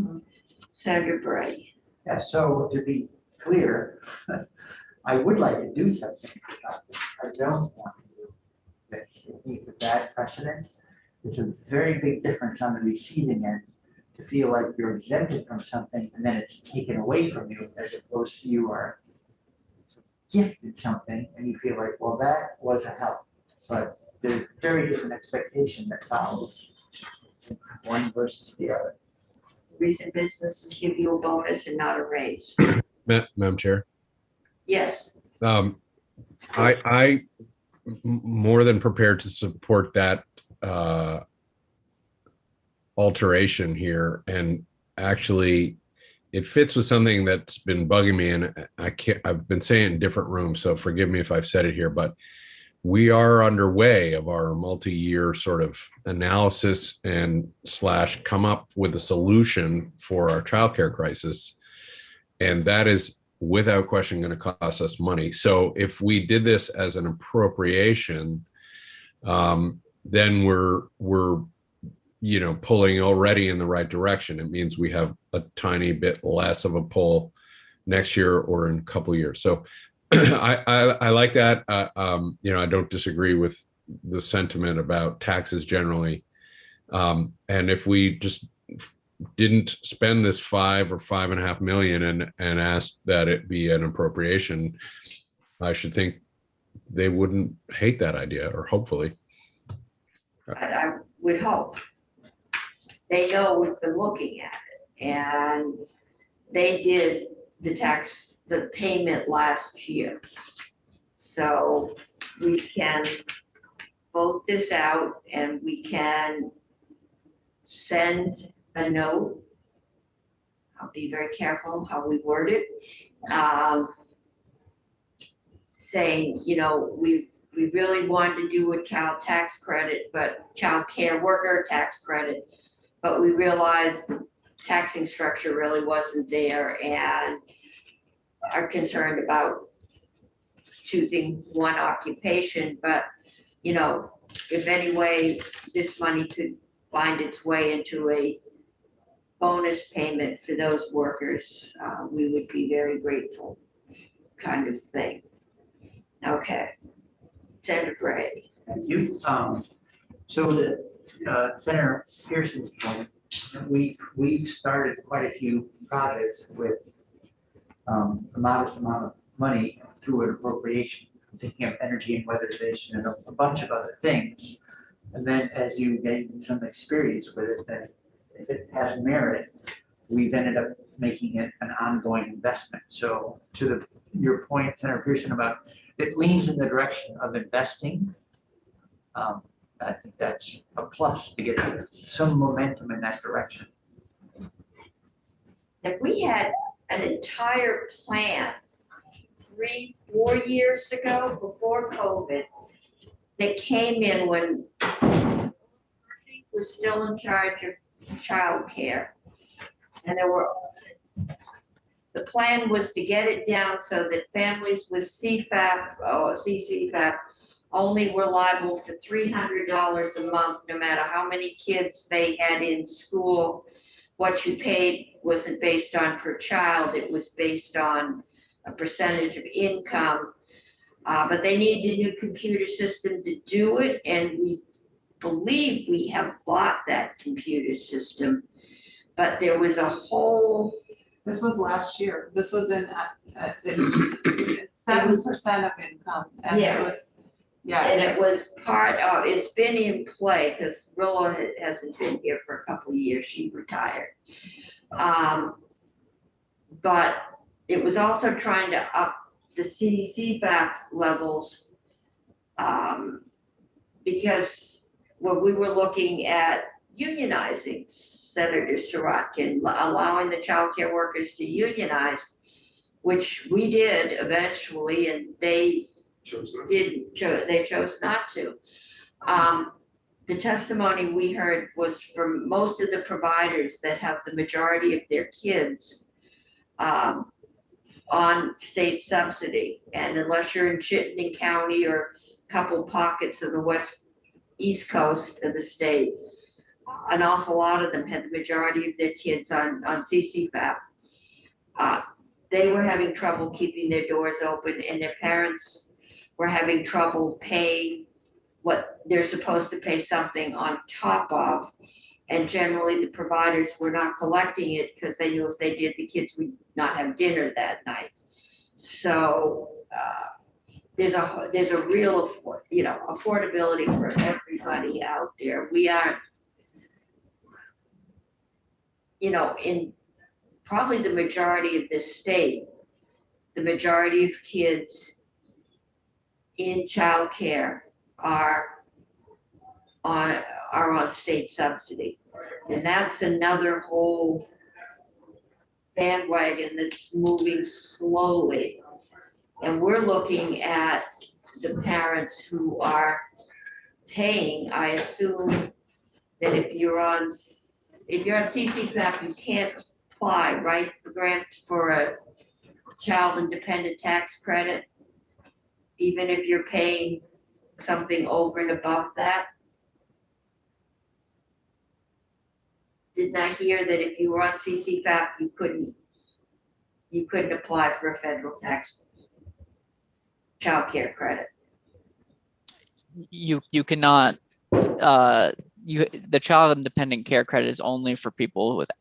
S2: Senator Bray.
S6: Yeah, so to be clear, I would like to do something about this. I don't want to do this. It's a bad precedent. It's a very big difference on the receiving end to feel like you're exempted from something and then it's taken away from you, as opposed to you are gifted something and you feel like, well, that was a help. But there's very different expectation that follows one versus the other.
S2: Recent businesses give you a bonus and not a raise.
S4: Madam Chair.
S2: Yes,
S4: I more than prepared to support that alteration here, and actually it fits with something that's been bugging me, and I've been saying it in different rooms, so forgive me if I've said it here, but we are underway of our multi-year sort of analysis and / come up with a solution for our childcare crisis. And that is without question going to cost us money. So if we did this as an appropriation, then we're pulling already in the right direction. It means we have a tiny bit less of a pull next year or in a couple of years. So I like that. I don't disagree with the sentiment about taxes generally. And if we just didn't spend this 5 or 5.5 million and asked that it be an appropriation, I should think they wouldn't hate that idea, or hopefully.
S2: I would hope. They know we've been looking at it, and they did the payment last year. So we can vote this out and we can send a note. I'll be very careful how we word it. Saying, we really wanted to do a child tax credit, but child care worker tax credit, but we realized the taxing structure really wasn't there and are concerned about choosing one occupation. But, if any way this money could find its way into a bonus payment for those workers, we would be very grateful, kind of thing. Okay, Senator Gray.
S6: Thank you. So the Senator Pearson's point, we've started quite a few projects with a modest amount of money through an appropriation. I'm thinking of energy and weatherization and a bunch of other things. And then as you gain some experience with it, then if it has merit, we've ended up making it an ongoing investment. So to your point, Senator Pearson, about it leans in the direction of investing. I think that's a plus to get some momentum in that direction.
S2: If we had an entire plan 3-4 years ago, before COVID, that came in when Murphy was still in charge of childcare, and the plan was to get it down so that families with CFAP or CCFAP only were liable for $300 a month, no matter how many kids they had in school. What you paid wasn't based on per child, it was based on a percentage of income. But they needed a new computer system to do it, and we believe we have bought that computer system. But there was a whole.
S1: This was last year. This was in 7% of income. And
S2: Yeah.
S1: it was, yeah.
S2: And it was part of, it's been in play, because Rilla hasn't been here for a couple of years, she retired. But it was also trying to up the CDC-FAP levels, because when we were looking at unionizing, Senator Sirotkin, allowing the child care workers to unionize, which we did eventually, and they they chose not to. The testimony we heard was from most of the providers that have the majority of their kids on state subsidy. And unless you're in Chittenden County or a couple pockets of the east coast of the state, an awful lot of them had the majority of their kids on CCFAP. They were having trouble keeping their doors open, and their parents were having trouble paying what they're supposed to pay something on top of. And generally the providers were not collecting it because they knew if they did, the kids would not have dinner that night. So there's a real affordability for everybody out there. We are, in probably the majority of this state, the majority of kids in childcare are on state subsidy. And that's another whole bandwagon that's moving slowly. And we're looking at the parents who are paying, I assume that if you're on CCFAP, you can't apply, right, for grant for a child independent tax credit, even if you're paying something over and above that? Didn't I hear that if you were on CCFAP, you couldn't apply for a federal tax childcare credit?
S5: You cannot, the child independent care credit is only for people with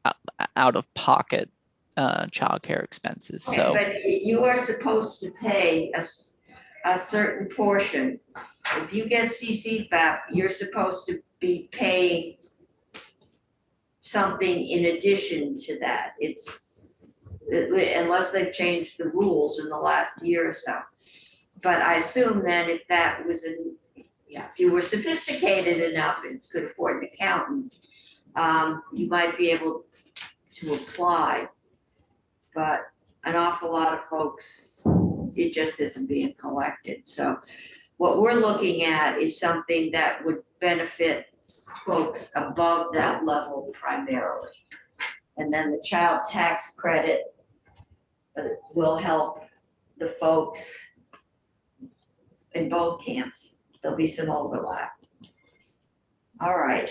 S5: out of pocket childcare expenses. So,
S2: But you are supposed to pay a certain portion. If you get CCFAP, you're supposed to be paying something in addition to that. It's, unless they've changed the rules in the last year or so. But I assume that if that was if you were sophisticated enough and could afford an accountant, you might be able to apply. But an awful lot of folks, it just isn't being collected. So what we're looking at is something that would benefit folks above that level primarily. And then the child tax credit will help the folks in both camps. There'll be some overlap. All right.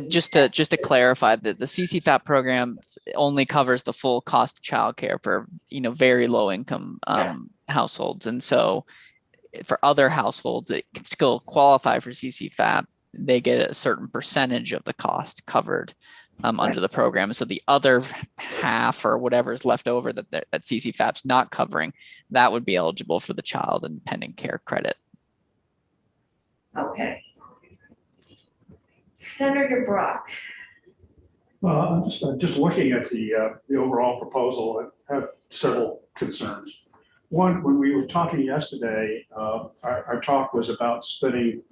S5: just to clarify that the CCFAP program only covers the full cost of childcare for very low income households, and so for other households that can still qualify for CCFAP, they get a certain percentage of the cost covered under the program. So the other half or whatever is left over that CCFAP's not covering, that would be eligible for the child and dependent care credit.
S2: Okay. Senator Brock.
S7: Well, I'm just looking at the overall proposal. I have several concerns. One, when we were talking yesterday, our talk was about splitting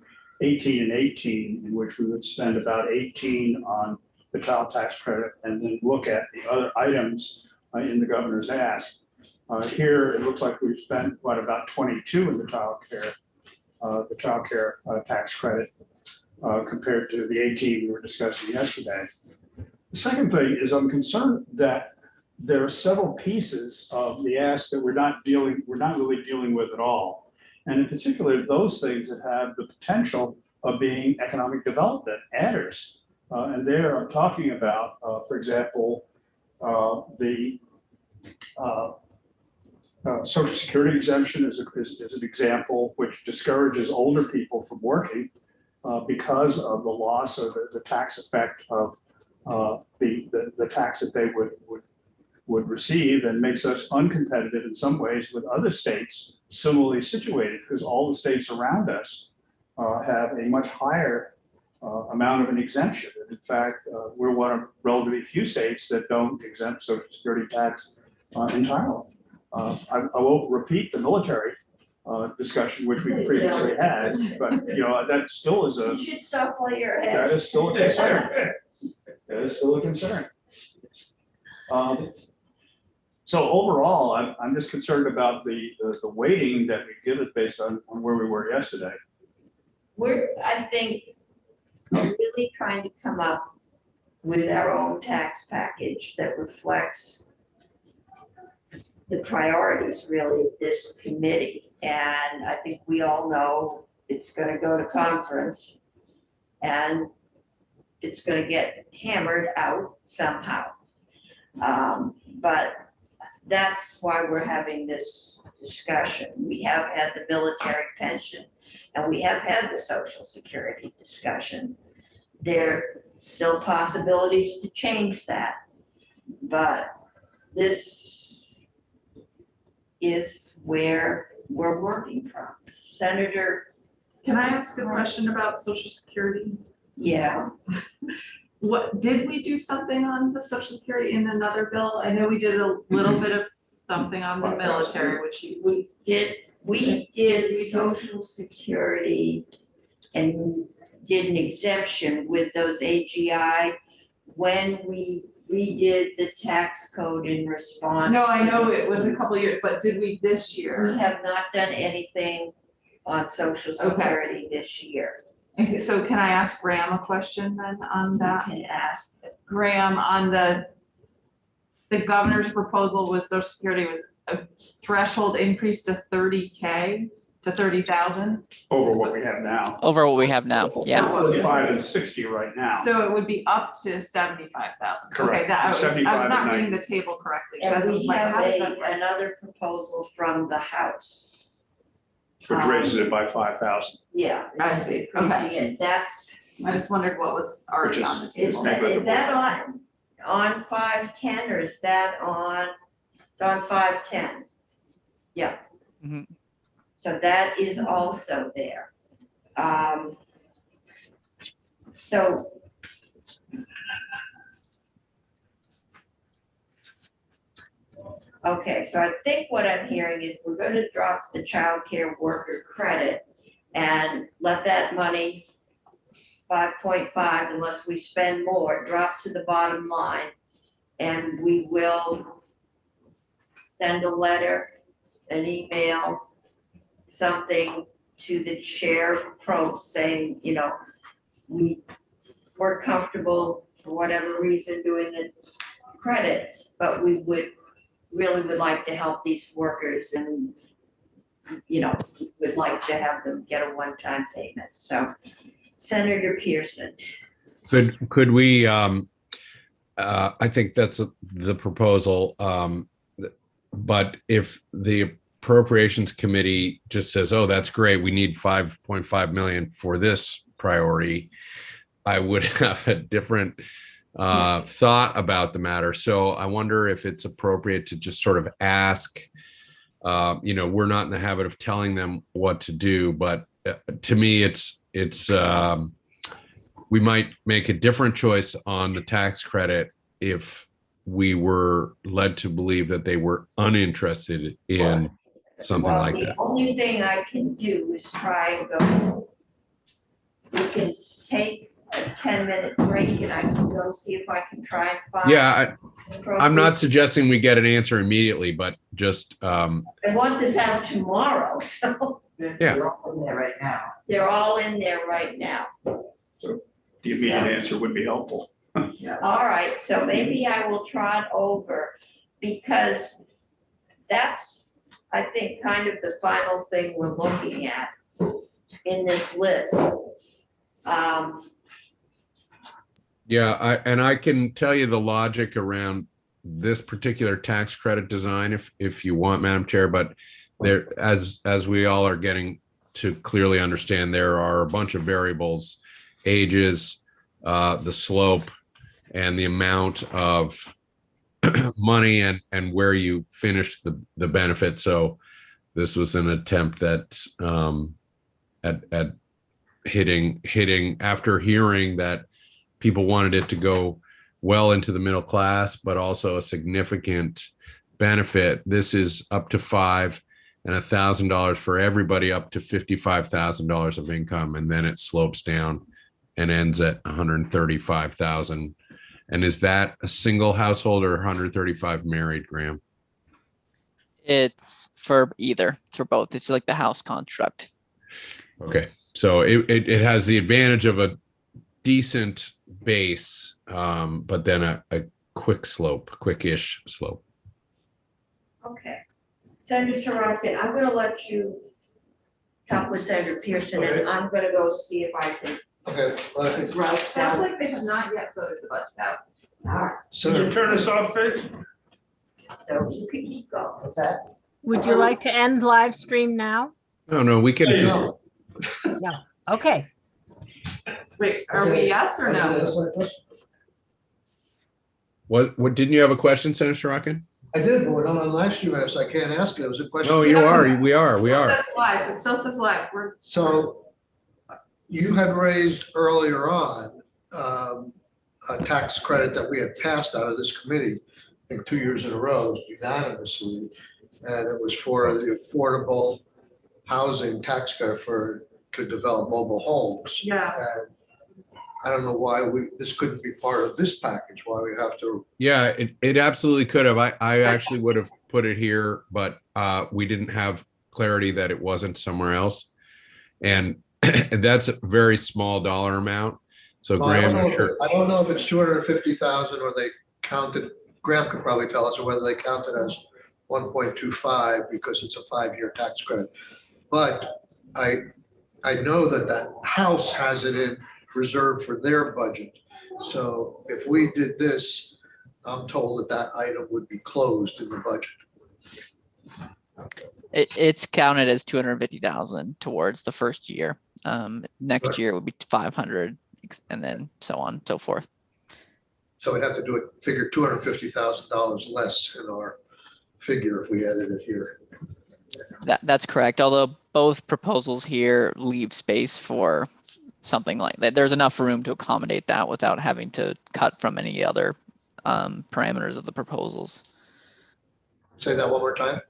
S7: 18 and 18, in which we would spend about 18 on the child tax credit and then look at the other items in the governor's ask. Here, it looks like we've spent about 22 in the child care tax credit compared to the 18 we were discussing yesterday. The second thing is I'm concerned that there are several pieces of the ask that we're not really dealing with at all. And in particular, those things that have the potential of being economic development adders. And there I'm talking about, for example, the Social Security exemption is an example which discourages older people from working because of the loss of the tax effect of the tax that they would receive, and makes us uncompetitive in some ways with other states similarly situated, because all the states around us have a much higher amount of an exemption. And in fact, we're one of relatively few states that don't exempt Social Security tax entirely. I won't repeat the military discussion which we previously had, but that still is
S2: You should stop while you're ahead.
S7: that is still a concern. That is still a concern. So overall, I'm just concerned about the weighting that we give it based on where we were yesterday.
S2: I think we're really trying to come up with our own tax package that reflects the priorities really of this committee. And I think we all know it's going to go to conference and it's going to get hammered out somehow. But that's why we're having this discussion. We have had the military pension and we have had the Social Security discussion. There are still possibilities to change that, but this is where we're working from. Senator,
S1: Can I ask a question about Social Security?
S2: yeah,
S1: What, did we do something on the Social Security in another bill? I know we did a little bit of something on the military, which
S2: we did Social Security and did an exemption with those AGI when we redid the tax code in response.
S1: No, I know it was a couple years, but did we this year?
S2: We have not done anything on Social
S1: Okay.
S2: Security this year.
S1: Okay, so can I ask Graham a question then on
S2: You
S1: that?
S2: can ask.
S1: Graham, on the governor's proposal with Social Security was a threshold increase to 30K, to 30,000.
S7: Over what we have now.
S5: Over what we have now, yeah.
S7: 45 and 60 right now.
S1: So it would be up to 75,000. Okay,
S7: Correct.
S1: that, I was
S7: 75
S1: not
S7: and
S1: reading the table correctly. So I
S2: And
S1: was
S2: we
S1: like,
S2: have
S1: how does that work?
S2: another proposal from the House.
S7: Which raises it by 5,000.
S2: Yeah.
S1: I see, okay.
S2: Increasing it. That's,
S1: I just wondered what was already
S7: Which is-
S1: on the
S2: is
S1: table.
S2: that on 510 or is that on, it's on 510? Yeah.
S5: Mhm.
S2: So that is also there. So. Okay, so I think what I'm hearing is we're gonna drop the childcare worker credit and let that money, 5.5, unless we spend more, drop to the bottom line. And we will send a letter, an email, something to the chair of Probst saying, you know, we're comfortable for whatever reason doing the credit, but we really would like to help these workers and, you know, would like to have them get a one-time payment. So Senator Pearson.
S4: Could we, I think that's the proposal. But if the Appropriations Committee just says, oh, that's great, we need 5.5 million for this priority, I would have a different thought about the matter. So I wonder if it's appropriate to just sort of ask, we're not in the habit of telling them what to do, but to me, it's we might make a different choice on the tax credit if we were led to believe that they were uninterested in something like that.
S2: The only thing I can do is try and go, we can take a 10-minute break and I can go see if I can try and find.
S4: Yeah, I'm not suggesting we get an answer immediately, but just,
S2: I want this out tomorrow, so
S4: Yeah.
S6: They're all in there right now.
S2: they're all in there right now.
S7: The immediate answer would be helpful.
S2: All right, so maybe I will trot over because that's, I think, kind of the final thing we're looking at in this list.
S4: yeah, I can tell you the logic around this particular tax credit design if you want, Madam Chair, but there, as we all are getting to clearly understand, there are a bunch of variables, ages, the slope, and the amount of money and where you finish the benefit. So this was an attempt at hitting after hearing that people wanted it to go well into the middle class, but also a significant benefit. This is up to $5,000 and $1,000 for everybody up to $55,000 of income, and then it slopes down and ends at 135,000. And is that a single household or 135 married, Graham?
S5: It's for either. It's for both. It's like the house construct.
S4: Okay, so it has the advantage of a decent base, but then a quickish slope.
S2: Okay. Senator Saracen, I'm gonna let you talk with Senator Pearson and I'm gonna go see if I can
S3: Okay,
S2: route
S1: Sounds
S2: down.
S1: like they have not yet voted the budget out.
S2: All right,
S3: Senator,
S7: turn us off, Fitz?
S2: so you can keep going.
S6: What's that?
S8: Would you like to end live stream now?
S4: No, we can.
S3: no.
S8: Okay,
S1: Wait, are we yes or no?
S3: That's my question.
S4: What didn't you have a question, Senator Sorokin?
S3: I did, but we're not on live stream, so I can't ask it. It was a question.
S4: No, you are. We are.
S1: It says live, it still says live. We're,
S3: So you had raised earlier on a tax credit that we had passed out of this committee, I think 2 years in a row unanimously. And it was for the affordable housing tax credit to develop mobile homes.
S1: yeah,
S3: And I don't know why this couldn't be part of this package, why we have to.
S4: Yeah, it absolutely could have. I actually would have put it here, but we didn't have clarity that it wasn't somewhere else. And that's a very small dollar amount. So
S3: Well, I don't
S4: Graham,
S3: know
S4: I'm
S3: if
S4: sure.
S3: it- I don't know if it's 250,000 or they counted, Graham could probably tell us, or whether they count it as 1.25 because it's a 5-year tax credit. But I know that the House has it in reserve for their budget. So if we did this, I'm told that that item would be closed in the budget.
S5: It's counted as 250,000 towards the first year. Next
S3: Right.
S5: year would be 500, and then so on and so forth.
S3: So we'd have to do it, figure $250,000 less in our figure if we added it here.
S5: That's correct. Although both proposals here leave space for something like that. There's enough room to accommodate that without having to cut from any other parameters of the proposals.
S3: Say that one more time.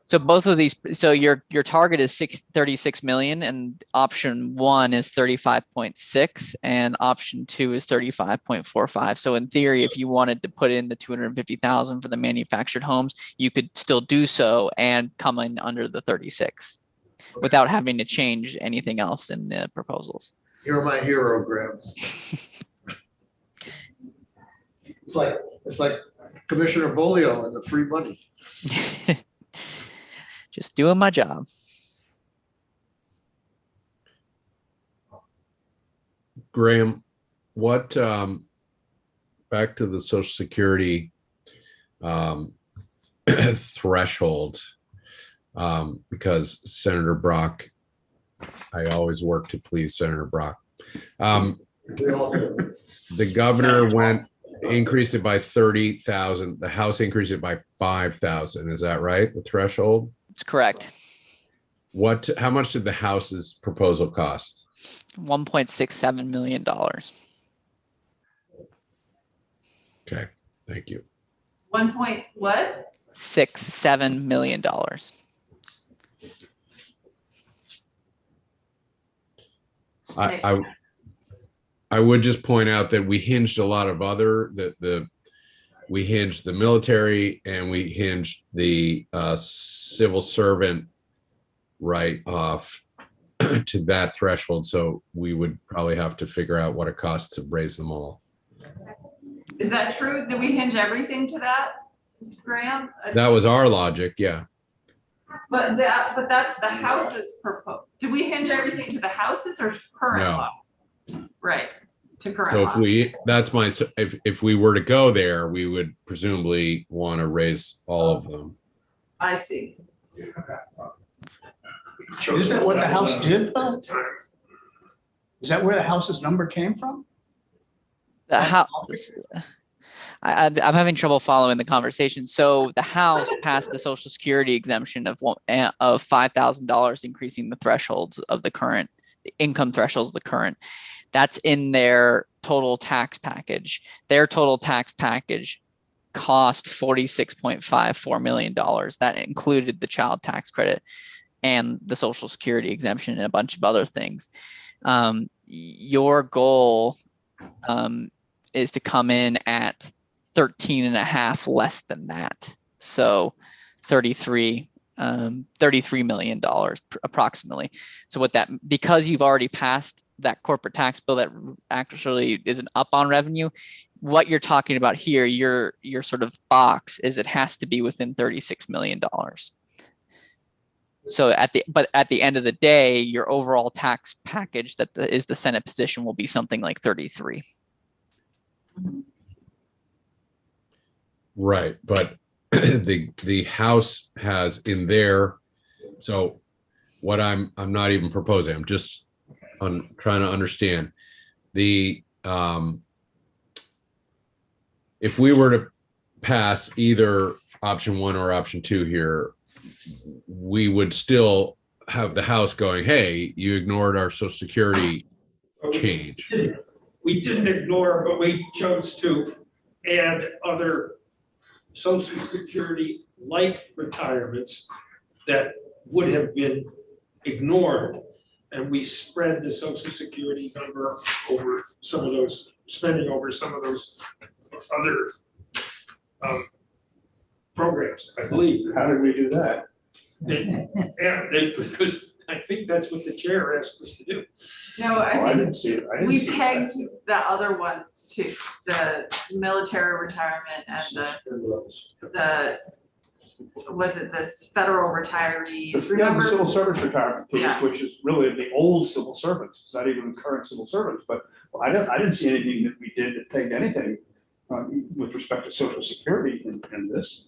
S5: So both of these, so your target is 36 million, and option 1 is 35.6, and option 2 is 35.45. So in theory, if you wanted to put in the 250,000 for the manufactured homes, you could still do so and come in under the 36 without having to change anything else in the proposals.
S3: You're my hero, Graham. It's like Commissioner Bolio and the free money.
S5: Just doing my job.
S4: Graham, what, back to the Social Security threshold, because Senator Brock, I always work to please Senator Brock.
S3: We all do.
S4: The governor increased it by 30,000. The House increased it by 5,000. Is that right? The threshold?
S5: It's correct.
S4: How much did the House's proposal cost?
S5: $1.67 million.
S4: Okay, thank you.
S1: 1 point what?
S5: $6.7 million.
S4: I would just point out that we hinged a lot of we hinged the military and we hinged the civil servant right off to that threshold. So we would probably have to figure out what it costs to raise them all.
S1: Is that true? Did we hinge everything to that, Graham?
S4: That was our logic, yeah.
S1: But that's the House's proposal. Do we hinge everything to the House's or current
S4: No.
S1: law? Right, to current
S4: So
S1: law.
S4: if we were to go there, we would presumably want to raise all of them.
S1: I see.
S9: Is that what the House did though? Is that where the House's number came from?
S5: The House, I'm having trouble following the conversation. So the House passed the Social Security exemption of $5,000, increasing the thresholds of the current income thresholds of the current. That's in their total tax package. Their total tax package cost $46.54 million. That included the child tax credit and the Social Security exemption and a bunch of other things. Your goal is to come in at 13.5 less than that. So $33 million approximately. So what that, because you've already passed that corporate tax bill that actually isn't up on revenue, what you're talking about here, your sort of box is it has to be within $36 million. So at the end of the day, your overall tax package that is the Senate position will be something like 33.
S4: Right, but the House has in there. So what I'm not even proposing. I'm just trying to understand the if we were to pass either option 1 or option 2 here, we would still have the House going, hey, you ignored our Social Security change.
S10: We didn't ignore, but we chose to add other Social Security-like retirements that would have been ignored. And we spread the Social Security number over some of those, spending over some of those other programs, I believe.
S3: How did we do that?
S10: Because I think that's what the chair asked us to do.
S1: No,
S9: Oh,
S1: I
S9: I
S1: think
S9: didn't see it. I didn't
S1: we
S9: see
S1: pegged
S9: that.
S1: the other ones too, the military retirement and was it this federal retirees,
S9: Yeah, the
S1: remember?
S9: civil service retirement piece,
S1: Yeah.
S9: which is really the old civil servants, it's not even the current civil servants, but I didn't see anything that we did that pegged anything with respect to social security in this.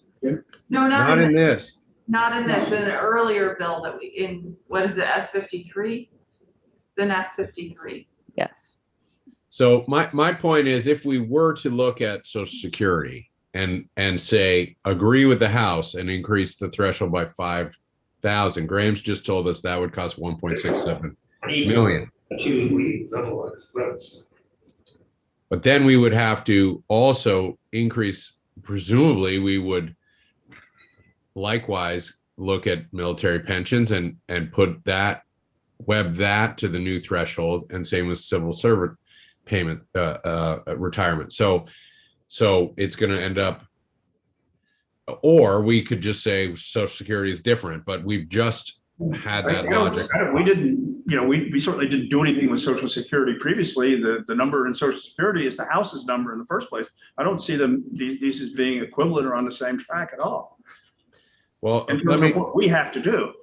S1: No,
S4: Not in this.
S1: not in this, in an earlier bill that we, in, what is it, S-53? It's in S-53.
S5: Yes.
S4: So my point is, if we were to look at Social Security and say, agree with the House and increase the threshold by 5,000, Graham's just told us that would cost 1.67 million. But then we would have to also increase, presumably we would likewise look at military pensions and put that, web that to the new threshold, and same with civil servant payment, retirement. So it's going to end up, or we could just say Social Security is different, but we've just had that logic.
S9: We didn't, we certainly didn't do anything with Social Security previously. The number in Social Security is the House's number in the first place. I don't see these as being equivalent or on the same track at all.
S4: Well,
S9: In terms of what we have to do.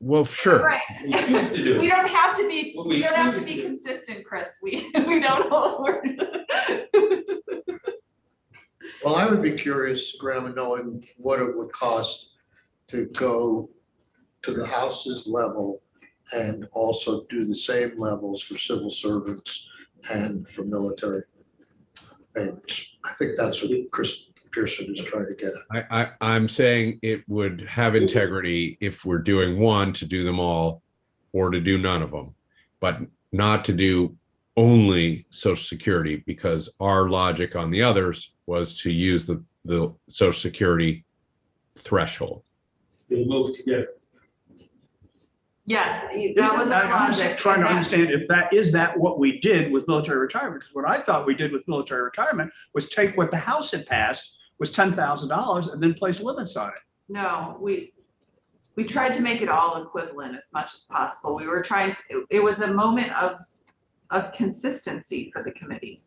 S4: Well, sure.
S1: Right.
S10: We choose to do.
S1: We don't have to be,
S10: What
S1: we don't have to
S10: choose
S1: be
S10: do.
S1: consistent, Chris. We don't hold word.
S3: Well, I would be curious, Graham, in knowing what it would cost to go to the House's level and also do the same levels for civil servants and for military payments. I think that's what Chris Pearson is trying to get at.
S4: I'm saying it would have integrity if we're doing one, to do them all, or to do none of them, but not to do only Social Security, because our logic on the others was to use the Social Security threshold.
S10: They move together.
S1: Yes, that was our
S9: I'm just
S1: logic.
S9: trying to
S1: and
S9: understand if that what we did with military retirement. Because what I thought we did with military retirement was take what the House had passed, was $10,000, and then place limits on it.
S1: No, we tried to make it all equivalent as much as possible. We were trying to, it was a moment of consistency for the committee.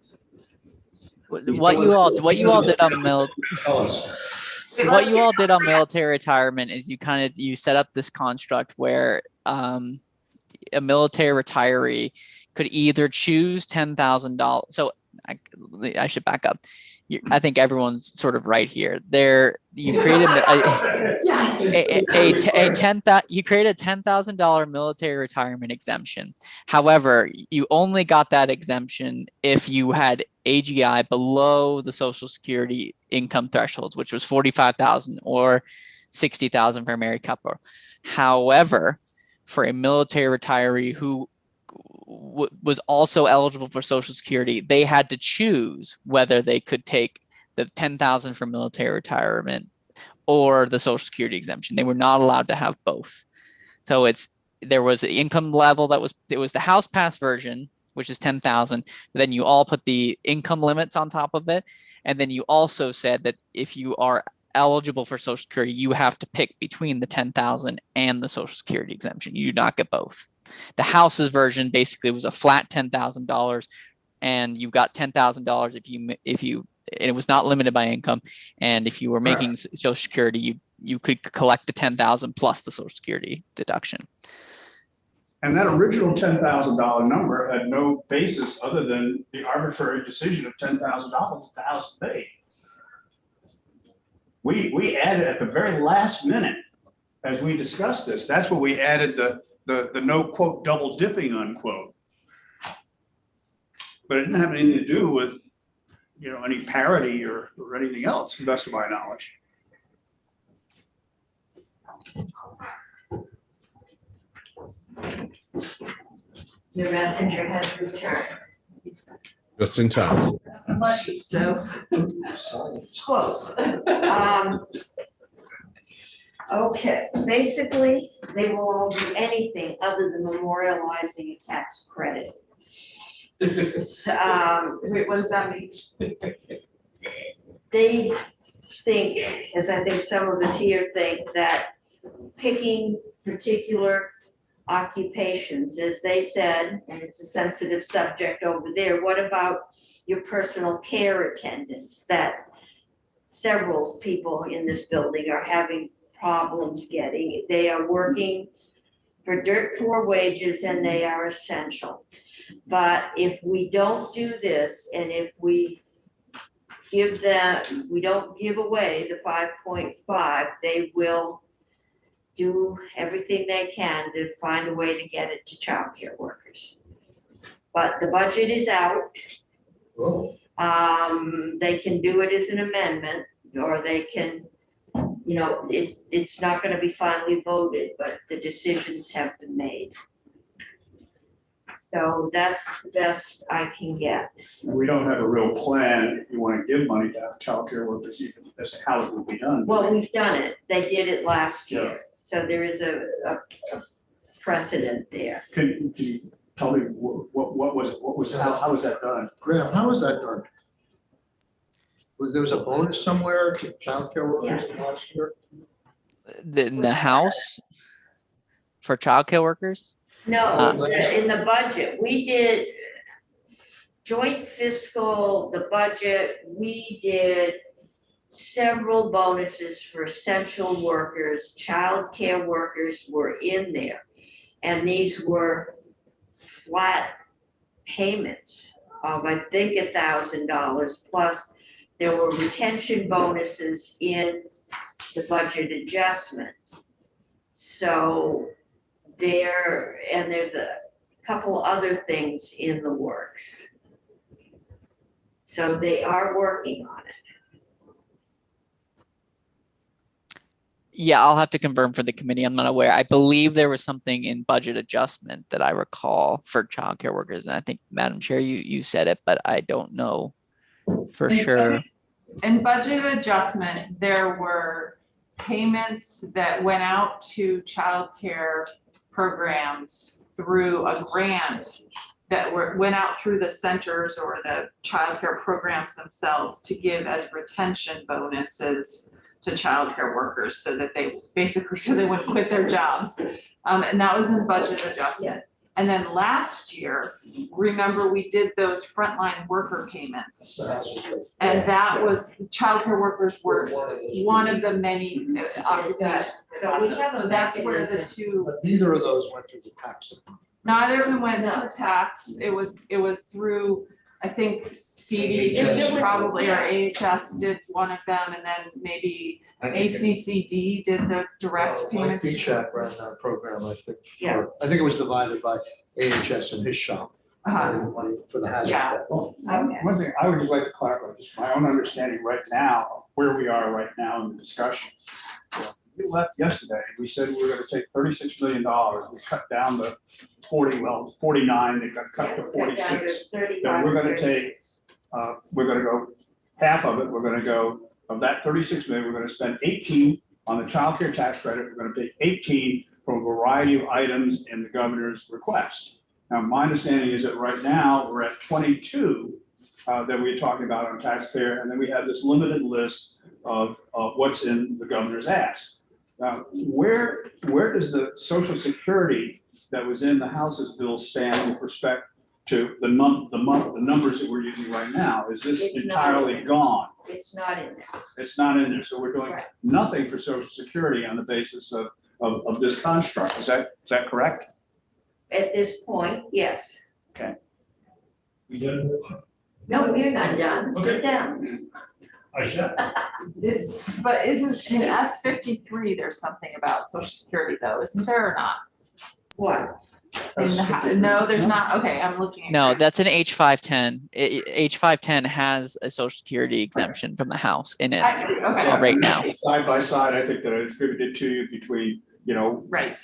S5: What you all did on
S3: Tell us.
S5: what you all did on military retirement is you set up this construct where a military retiree could either choose $10,000. So I should back up. I think everyone's sort of right here. You created you created a $10,000 military retirement exemption. However, you only got that exemption if you had AGI below the Social Security income thresholds, which was 45,000 or 60,000 for a married couple. However, for a military retiree who was also eligible for Social Security, they had to choose whether they could take the 10,000 for military retirement or the Social Security exemption. They were not allowed to have both. So there was the income level it was the House passed version, which is 10,000. Then you all put the income limits on top of it. And then you also said that if you are eligible for Social Security, you have to pick between the 10,000 and the Social Security exemption. You do not get both. The House's version basically was a flat $10,000, and you got $10,000 if you and it was not limited by income. And if you were making Social Security, you could collect the 10,000 plus the Social Security deduction.
S9: And that original $10,000 number had no basis other than the arbitrary decision of $10,000 the House paid. We added at the very last minute, as we discussed this, that's what we added the no quote double dipping unquote. But it didn't have anything to do with any parity or anything else, to the best of my knowledge.
S2: The messenger has returned.
S4: Just in time.
S1: Lucky, so close.
S2: Okay, basically, they won't do anything other than memorializing a tax credit.
S1: Wait, what does that mean?
S2: They think, as I think some of us here think, that picking particular occupations, as they said, and it's a sensitive subject over there, what about your personal care attendants that several people in this building are having problems getting? They are working for dirt poor wages and they are essential. But if we don't do this, and if we don't give away the 5.5, they will do everything they can to find a way to get it to childcare workers. But the budget is out.
S3: Oh,
S2: They can do it as an amendment, or they can, it's not gonna be finally voted, but the decisions have been made. So that's the best I can get.
S7: And we don't have a real plan if you want to give money to childcare workers, even as to how it will be done.
S2: Well, we've done it. They did it last
S7: Yeah.
S2: year. So there is a precedent there.
S7: Can you tell me what was, how was that done?
S3: Graham, how was that done? There was a bonus somewhere to childcare workers last year?
S5: In the House for childcare workers?
S2: No, in the budget, we did joint fiscal, the budget, we did several bonuses for essential workers. Childcare workers were in there. And these were flat payments of, I think, $1,000, plus there were retention bonuses in the budget adjustment. So there's a couple other things in the works. So they are working on it.
S5: Yeah, I'll have to confirm for the committee. I'm not aware. I believe there was something in budget adjustment that I recall for childcare workers. And I think, Madam Chair, you said it, but I don't know for sure.
S1: In budget adjustment, there were payments that went out to childcare programs through a grant that went out through the centers or the childcare programs themselves to give as retention bonuses to childcare workers so that they wouldn't quit their jobs. And that was in budget adjustment. And then last year, remember, we did those frontline worker payments. And that was, childcare workers were one of the many occupations. So that's where the two.
S3: But neither of those went through the tax.
S1: Neither of them went through tax. It was through, I think, CDG probably, or AHS did one of them, and then maybe ACCD did the direct payments.
S3: BCHAP ran that program, I think.
S2: Yeah.
S3: I think it was divided by AHS and his shop. Money for the hazard.
S1: Yeah.
S7: Well, one thing I would just like to clarify, just my own understanding right now, of where we are right now in the discussion. We left yesterday, we said we were gonna take $36 million, we cut down to 49, they got cut to 46. Then we're gonna take, we're gonna go, half of it, we're gonna go, of that 36 million, we're gonna spend 18 on the child care tax credit, we're gonna take 18 from a variety of items in the governor's request. Now, my understanding is that right now, we're at 22 that we're talking about on taxpayer, and then we have this limited list of what's in the governor's ask. Now, where does the Social Security that was in the House's bill stand with respect to the numbers that we're using right now? Is this entirely gone?
S2: It's not in there.
S7: It's not in there, so we're doing
S2: Right.
S7: nothing for Social Security on the basis of this construct. Is that correct?
S2: At this point, yes.
S10: We done?
S2: No, we're not done.
S10: Okay.
S2: Sit down.
S10: I shall.
S1: But isn't, in S-53, there's something about Social Security though, isn't there, or not?
S2: What?
S1: No, there's not. Okay, I'm looking. at
S5: No,
S1: it.
S5: that's an H510. H510 has a Social Security exemption from the House in it
S1: I see, okay,
S5: right now.
S7: Side by side, I think that I distributed to you between,
S1: right,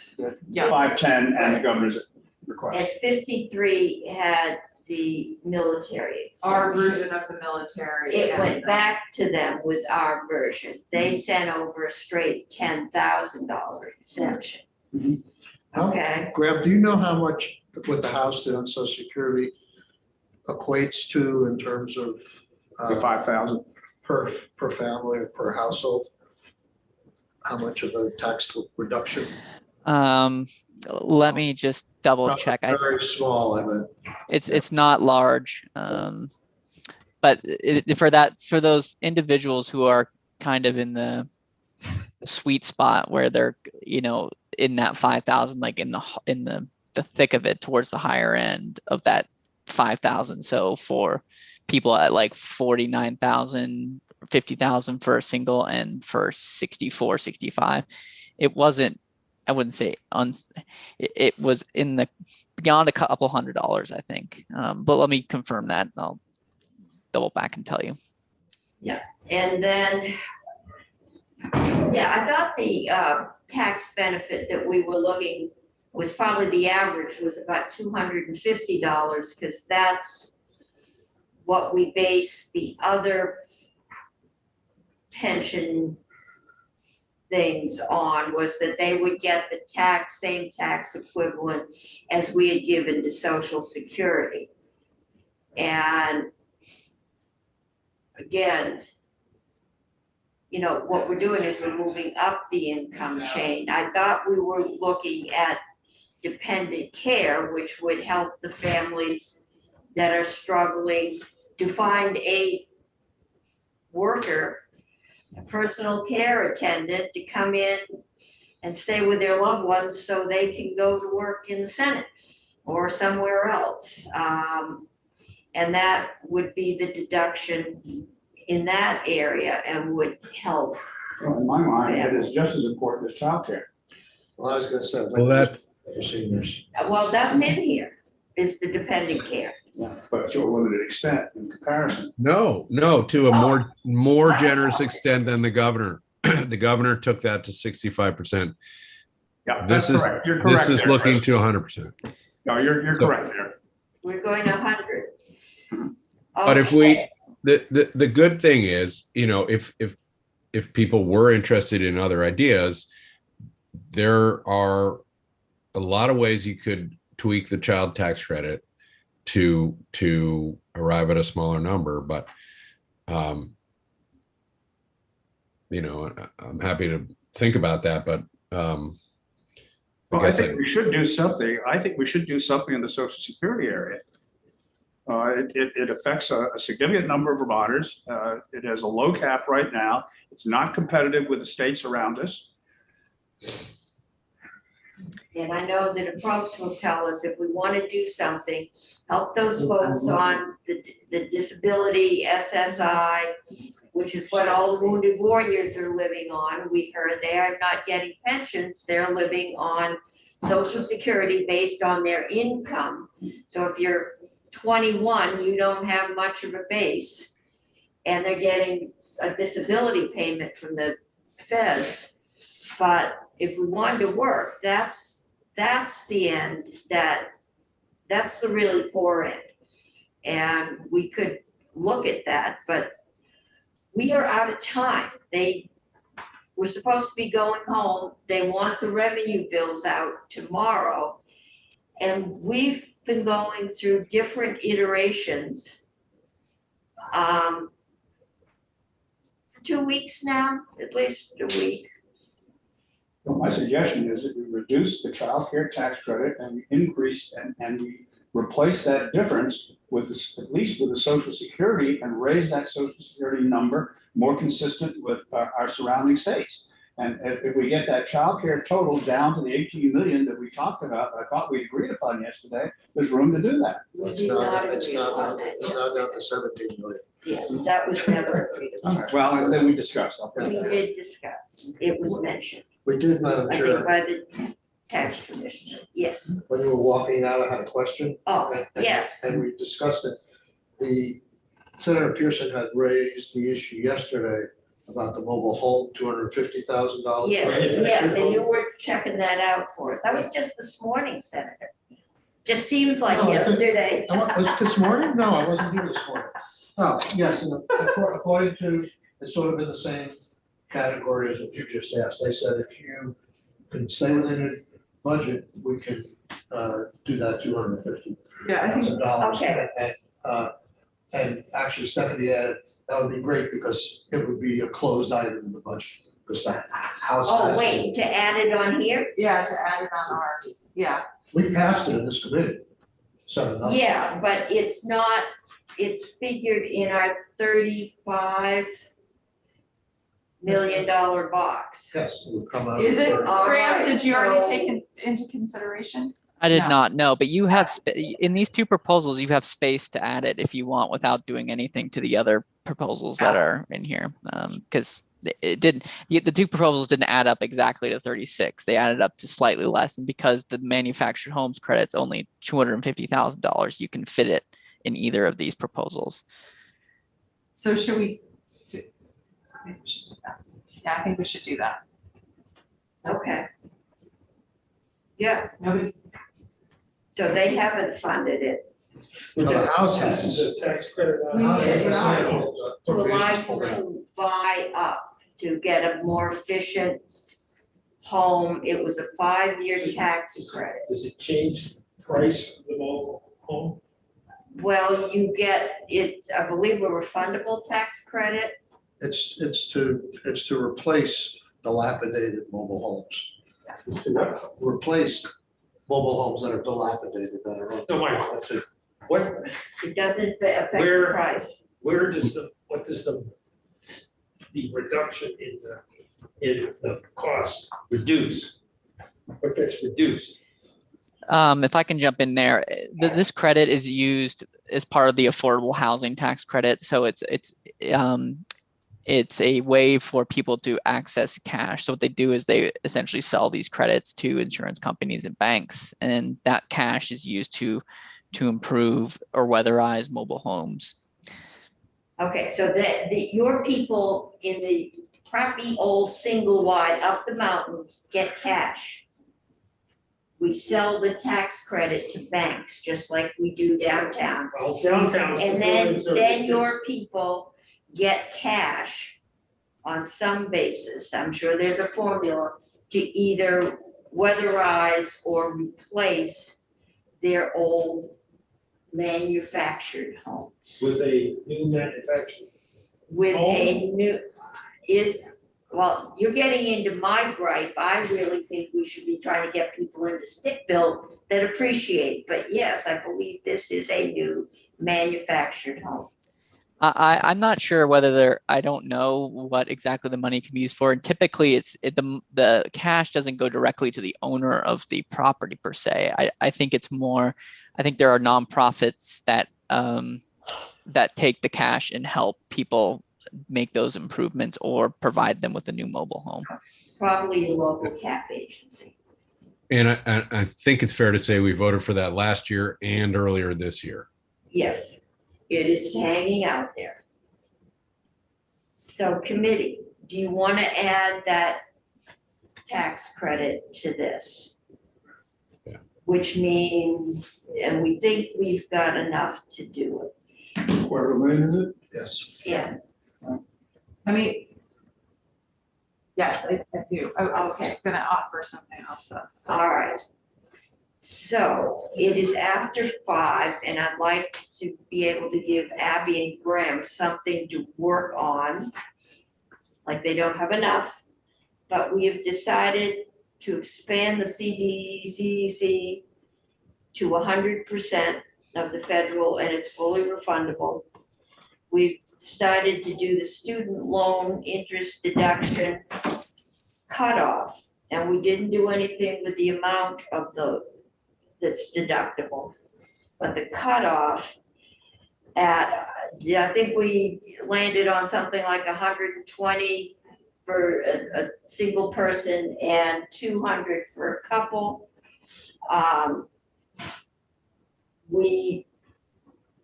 S1: yeah.
S7: 510 and the governor's request.
S2: And 53 had the military.
S1: Our
S2: exemption.
S1: version of the military.
S2: It
S1: and-
S2: went back to them with our version. They sent over a straight $10,000 exemption.
S3: Mhm.
S2: Okay,
S3: Graham, do you know how much what the House did on Social Security equates to in terms of
S7: The 5,000.
S3: per family or per household? How much of a tax reduction?
S5: Let me just double check.
S3: Very small, I mean.
S5: It's not large. But for those individuals who are kind of in the sweet spot where they're, you know, in that 5,000, like in the thick of it towards the higher end of that 5,000. So for people at like 49,000, 50,000 for a single and for 64, 65, it wasn't, I wouldn't say it was in the beyond a couple $100, I think. But let me confirm that. I'll double back and tell you.
S2: Yeah, and then, yeah, I thought the tax benefit that we were looking was probably the average was about $250, because that's what we base the other pension things on, was that they would get the same tax equivalent as we had given to Social Security. And again, you know, what we're doing is we're moving up the income chain. I thought we were looking at dependent care, which would help the families that are struggling to find a worker, a personal care attendant, to come in and stay with their loved ones so they can go to work in the Senate or somewhere else. And that would be the deduction in that area and would help.
S7: Well, in my mind, it is just as important as childcare.
S3: Well, I was gonna say.
S4: Well, that's-
S3: For seniors.
S2: Well, that's in here, is the dependent care.
S7: Yeah, but to a limited extent in comparison.
S4: No, to a more generous extent than the governor. The governor took that to 65%.
S9: Yeah, that's correct. You're correct.
S4: This is
S9: there,
S4: looking
S9: Chris.
S4: to 100%.
S9: No, you're correct there.
S2: We're going 100.
S4: But if the good thing is, you know, if people were interested in other ideas, there are a lot of ways you could tweak the child tax credit to arrive at a smaller number. But you know, I'm happy to think about that. But
S9: I think we should do something. I think we should do something in the Social Security area. It affects a significant number of Vermonters. It has a low cap right now. It's not competitive with the states around us.
S2: And I know that approach will tell us if we want to do something, help those folks on the disability SSI, which is what all the wounded warriors are living on. We heard they are not getting pensions. They're living on Social Security based on their income. So if you're 21, you don't have much of a base, and they're getting a disability payment from the feds. But if we wanted to work, that's the end, that's the really poor end. And we could look at that, but we are out of time. They were supposed to be going home. They want the revenue bills out tomorrow. And we've been going through different iterations for 2 weeks now, at least a week.
S7: Well, my suggestion is that we reduce the child care tax credit and we increase and we replace that difference with this, at least with the Social Security, and raise that Social Security number more consistent with our surrounding states. And if we get that child care total down to the 18 million that we talked about, I thought we agreed upon yesterday, there's room to do that.
S3: It's not down to 17 million.
S2: Yeah, that was never agreed
S7: All
S2: upon.
S7: right, well, then we discussed.
S2: We did discuss, it was mentioned,
S3: We did, Madam
S2: I think
S3: Chair.
S2: by the tax commissioner, yes.
S3: When you were walking out, I had a question.
S2: Oh,
S3: and-
S2: yes,
S3: And we discussed it. The Senator Pearson had raised the issue yesterday about the mobile home, $250,000.
S2: yes, and you were checking that out for us. That was just this morning, Senator. Just seems like
S3: No, I think-
S2: yesterday.
S3: Was it this morning? No, I wasn't here this morning. Oh, yes, and according to, it's sort of in the same category as what you just asked. They said if you can stay within your budget, we can do that $250,000.
S1: Yeah, I think,
S2: Okay.
S3: And actually Stephanie added, that would be great because it would be a closed item in the budget. because the house
S2: Oh,
S3: has.
S2: wait, to add it on here?
S1: Yeah, to add it on ours, yeah.
S3: We passed it in this committee. 7-0.
S2: Yeah, but it's not, it's figured in our $35 million box.
S3: Yes, it would come out.
S1: Is it,
S3: of the-
S2: All
S1: Graham,
S2: right,
S1: did you already
S2: so-
S1: take into consideration?
S5: I did
S1: No.
S5: not know, but you have in these two proposals, you have space to add it if you want without doing anything to the other proposals that are in here. Because it didn't, the two proposals didn't add up exactly to 36. They added up to slightly less. And because the manufactured homes credit's only $250,000, you can fit it in either of these proposals.
S1: So should we? I think we should do that. Yeah, I think we should do that.
S2: Okay. Yeah,
S1: Nobody's,
S2: so they haven't funded it.
S3: No, the house
S10: This
S3: has.
S10: is a tax credit.
S3: The house has
S1: Yeah,
S3: a sign
S1: it's-
S3: on the
S2: To allow
S3: appropriations
S2: you
S3: program.
S2: to buy up, to get a more efficient home. It was a 5-year tax credit.
S10: Does it change the price of the mobile home?
S2: Well, you get it, I believe, a refundable tax credit.
S3: It's to replace dilapidated mobile homes. Replace mobile homes that are dilapidated, that are.
S10: No, my question, what,
S2: It doesn't affect the
S10: Where-
S2: price.
S10: where does what does the reduction in the cost reduce? What gets reduced?
S5: If I can jump in there, this credit is used as part of the affordable housing tax credit. So it's a way for people to access cash. So what they do is they essentially sell these credits to insurance companies and banks, and that cash is used to improve or weatherize mobile homes.
S2: Okay, so your people in the crappy old single wide up the mountain get cash. We sell the tax credit to banks, just like we do downtown.
S10: Well, downtown.
S2: And then your people get cash on some basis. I'm sure there's a formula to either weatherize or replace their old manufactured homes
S10: With a new manufacturer.
S2: with a new, well, you're getting into my gripe. I really think we should be trying to get people into stick-built that appreciate. But yes, I believe this is a new manufactured home.
S5: I'm not sure whether I don't know what exactly the money can be used for. And typically the cash doesn't go directly to the owner of the property per se. I think it's more, I think there are nonprofits that take the cash and help people make those improvements or provide them with a new mobile home.
S2: Probably a local cap agency.
S4: And I think it's fair to say we voted for that last year and earlier this year.
S2: Yes, it is hanging out there. So committee, do you want to add that tax credit to this?
S4: Yeah.
S2: Which means, and we think we've got enough to do it.
S9: $250,000, is it?
S3: Yes.
S2: Yeah,
S1: I mean, yes, I do. I was
S2: Okay.
S1: just gonna offer something else.
S2: all right. So it is after 5, and I'd like to be able to give Abby and Graham something to work on. Like they don't have enough, but we have decided to expand the CDCC to 100% of the federal, and it's fully refundable. We've started to do the student loan interest deduction cutoff, and we didn't do anything with the amount of that's deductible. But the cutoff I think we landed on something like 120 for a single person and 200 for a couple. We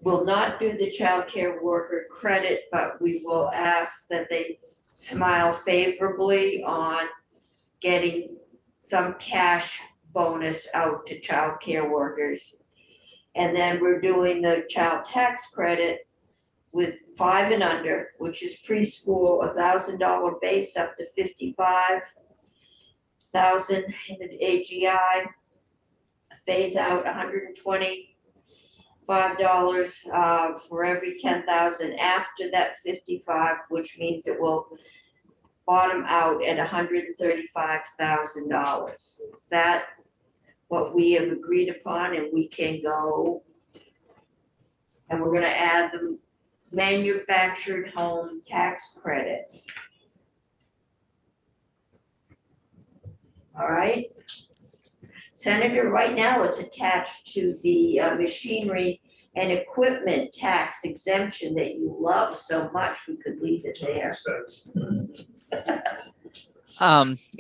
S2: will not do the child care worker credit, but we will ask that they smile favorably on getting some cash bonus out to child care workers. And then we're doing the child tax credit with 5 and under, which is preschool, $1,000 base up to $55,000 in the AGI. Phase out $125 for every 10,000 after that 55, which means it will bottom out at $135,000. Is that what we have agreed upon, and we can go? And we're gonna add the manufactured home tax credit. All right. Senator, right now it's attached to the machinery and equipment tax exemption that you love so much, we could leave it there.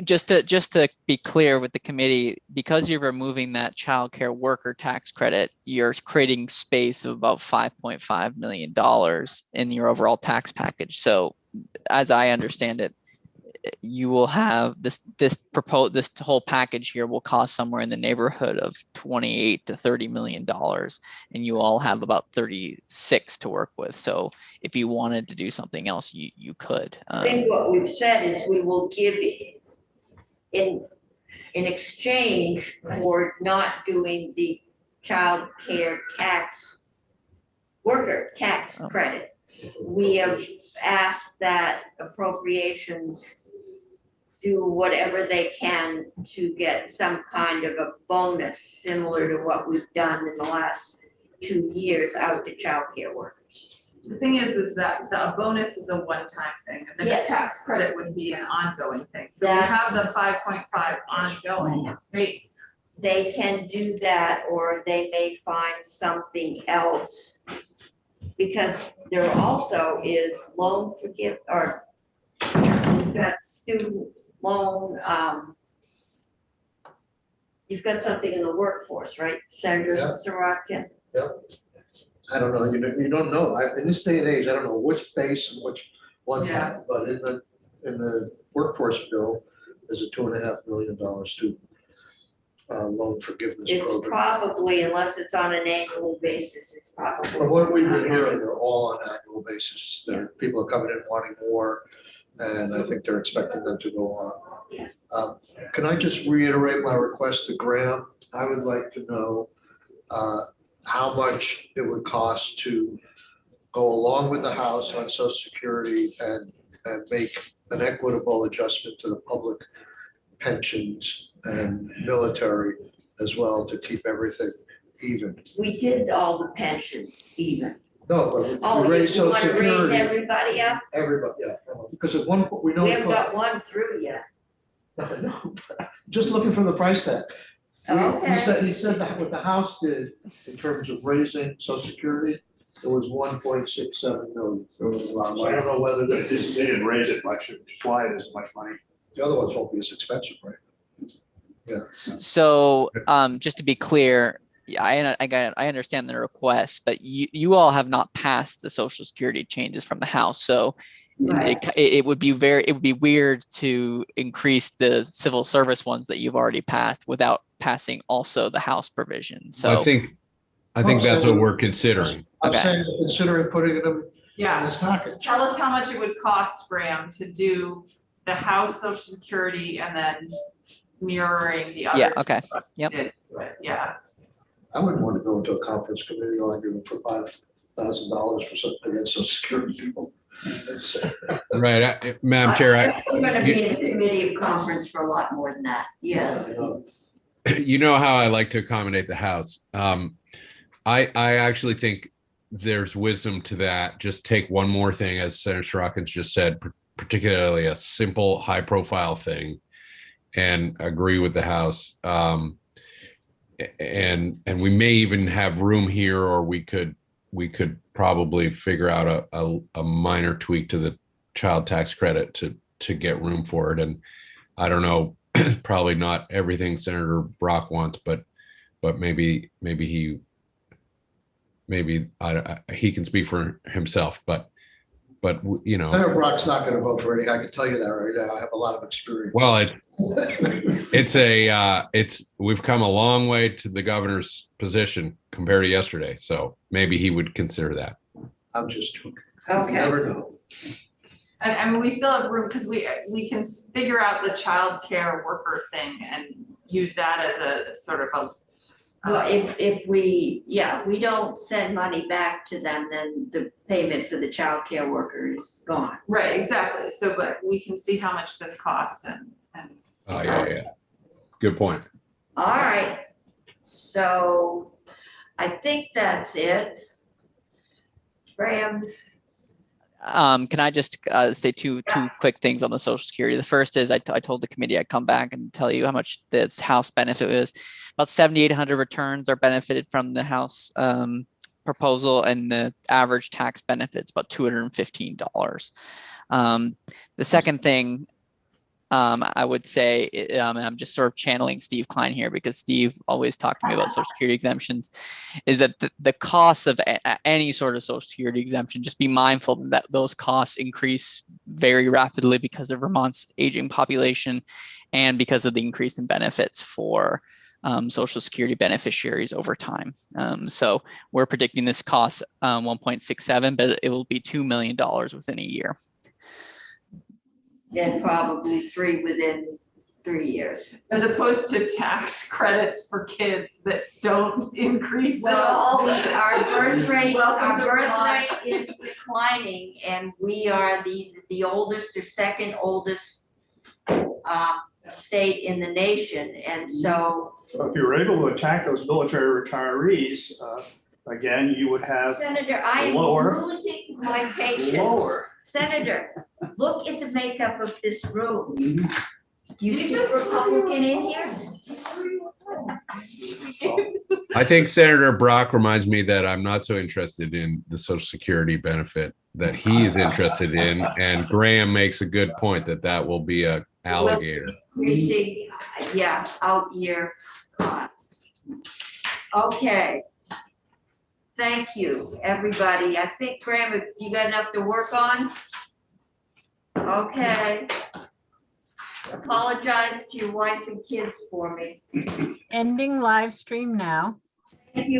S5: Just to be clear with the committee, because you're removing that child care worker tax credit, you're creating space of about $5.5 million in your overall tax package. So as I understand it, you will have this whole package here will cost somewhere in the neighborhood of $28 to $30 million, and you all have about 36 to work with. So if you wanted to do something else, you could.
S2: I think what we've said is we will give it in exchange for not doing the child care worker tax credit. We have asked that appropriations do whatever they can to get some kind of a bonus similar to what we've done in the last 2 years out to child care workers.
S1: The thing is that the bonus is a one-time thing, and then the
S2: Yes.
S1: tax credit would be an ongoing thing. So we have the 5.5 ongoing, it's base.
S2: They can do that, or they may find something else. Because there also is loan forgive, or you've got student loan, you've got something in the workforce, right, Senator
S3: Yeah.
S2: Sorokin?
S3: I don't know, you don't know, in this day and age, I don't know which base and which one
S1: Yeah.
S3: time, but in the workforce bill, there's a $2.5 million student loan forgiveness
S2: It's
S3: program.
S2: probably, unless it's on an annual basis, it's probably.
S3: From what we've been hearing, they're all on an annual basis, people are coming in wanting more, and I think they're expecting them to go on. Can I just reiterate my request to Graham? I would like to know how much it would cost to go along with the House on Social Security and make an equitable adjustment to the public pensions and military as well, to keep everything even.
S2: We did all the pensions even.
S3: No, but
S2: Oh,
S3: we
S2: you
S3: raise Social
S2: want to raise
S3: Security,
S2: everybody up?
S3: everybody, yeah. Because at one point, we know.
S2: We haven't got one through yet.
S3: No, just looking for the price tag.
S2: Okay.
S3: He said that what the House did in terms of raising Social Security, it was 1.67 million.
S9: So it was a lot of
S3: So I
S9: money.
S3: don't know whether
S9: They
S3: they,
S9: didn't raise it much, which is why it isn't much money.
S3: the other ones won't be as expensive, right?
S5: So just to be clear, I understand the request, but you all have not passed the Social Security changes from the House. So it would be weird to increase the civil service ones that you've already passed without passing also the House provision. So
S4: I think that's what we're considering.
S3: I'm
S5: Okay.
S3: saying considering putting them in
S1: Yeah,
S3: this package.
S1: tell us how much it would cost, Graham, to do the House Social Security and then mirroring the others.
S5: Yeah, okay. Yep.
S1: Yeah,
S3: I wouldn't want to go into a conference committee arguing for $5,000 for something against Social Security people.
S4: Right, Madam Chair,
S2: We're gonna be in a committee of conference for a lot more than that, yes.
S4: you know how I like to accommodate the House. I actually think there's wisdom to that. Just take one more thing, as Senator Sorokin just said, particularly a simple, high-profile thing, and agree with the House. And we may even have room here, or we could probably figure out a minor tweak to the child tax credit to get room for it. And I don't know, probably not everything Senator Brock wants, but maybe he can speak for himself, but you know.
S3: Senator Brock's not going to vote for it. I can tell you that right now. I have a lot of experience.
S4: Well, we've come a long way to the governor's position compared to yesterday, so maybe he would consider that.
S3: I'm just joking.
S2: Okay.
S3: You never know.
S1: and I mean, we still have room, because we can figure out the child care worker thing and use that as a sort of
S2: Well, if we don't send money back to them, then the payment for the childcare worker is gone.
S1: Right, exactly. So, but we can see how much this costs and
S4: Oh, yeah. Good point.
S2: All right, so I think that's it. Graham,
S5: Can I just say two quick things on the Social Security? The first is I told the committee I'd come back and tell you how much the House benefit was. About 7,800 returns are benefited from the House proposal, and the average tax benefit's about $215. The second thing I would say, and I'm just sort of channeling Steve Klein here because Steve always talked to me about Social Security exemptions, is that the cost of any sort of Social Security exemption, just be mindful that those costs increase very rapidly because of Vermont's aging population and because of the increase in benefits for Social Security beneficiaries over time. So we're predicting this costs 1.67, but it will be $2 million within a year.
S2: then probably 3 within 3 years.
S1: as opposed to tax credits for kids that don't increase at all.
S2: Well, our birth rate
S1: Welcome to Vermont.
S2: is declining, and we are the oldest or second oldest state in the nation, and so.
S9: So if you were able to attack those military retirees, again, you would have
S2: Senator, I am
S9: lower-
S2: losing my patience.
S9: lower.
S2: Senator, look at the makeup of this room.
S9: Mhm.
S2: Do you see a Republican in here?
S4: I think Senator Brock reminds me that I'm not so interested in the Social Security benefit that he is interested in. And Graham makes a good point that will be a alligator.
S2: Increasing, out year cost. Okay. Thank you, everybody. I think, Graham, you got enough to work on? Okay. Apologize to your wife and kids for me.
S8: Ending live stream now.
S2: Thank you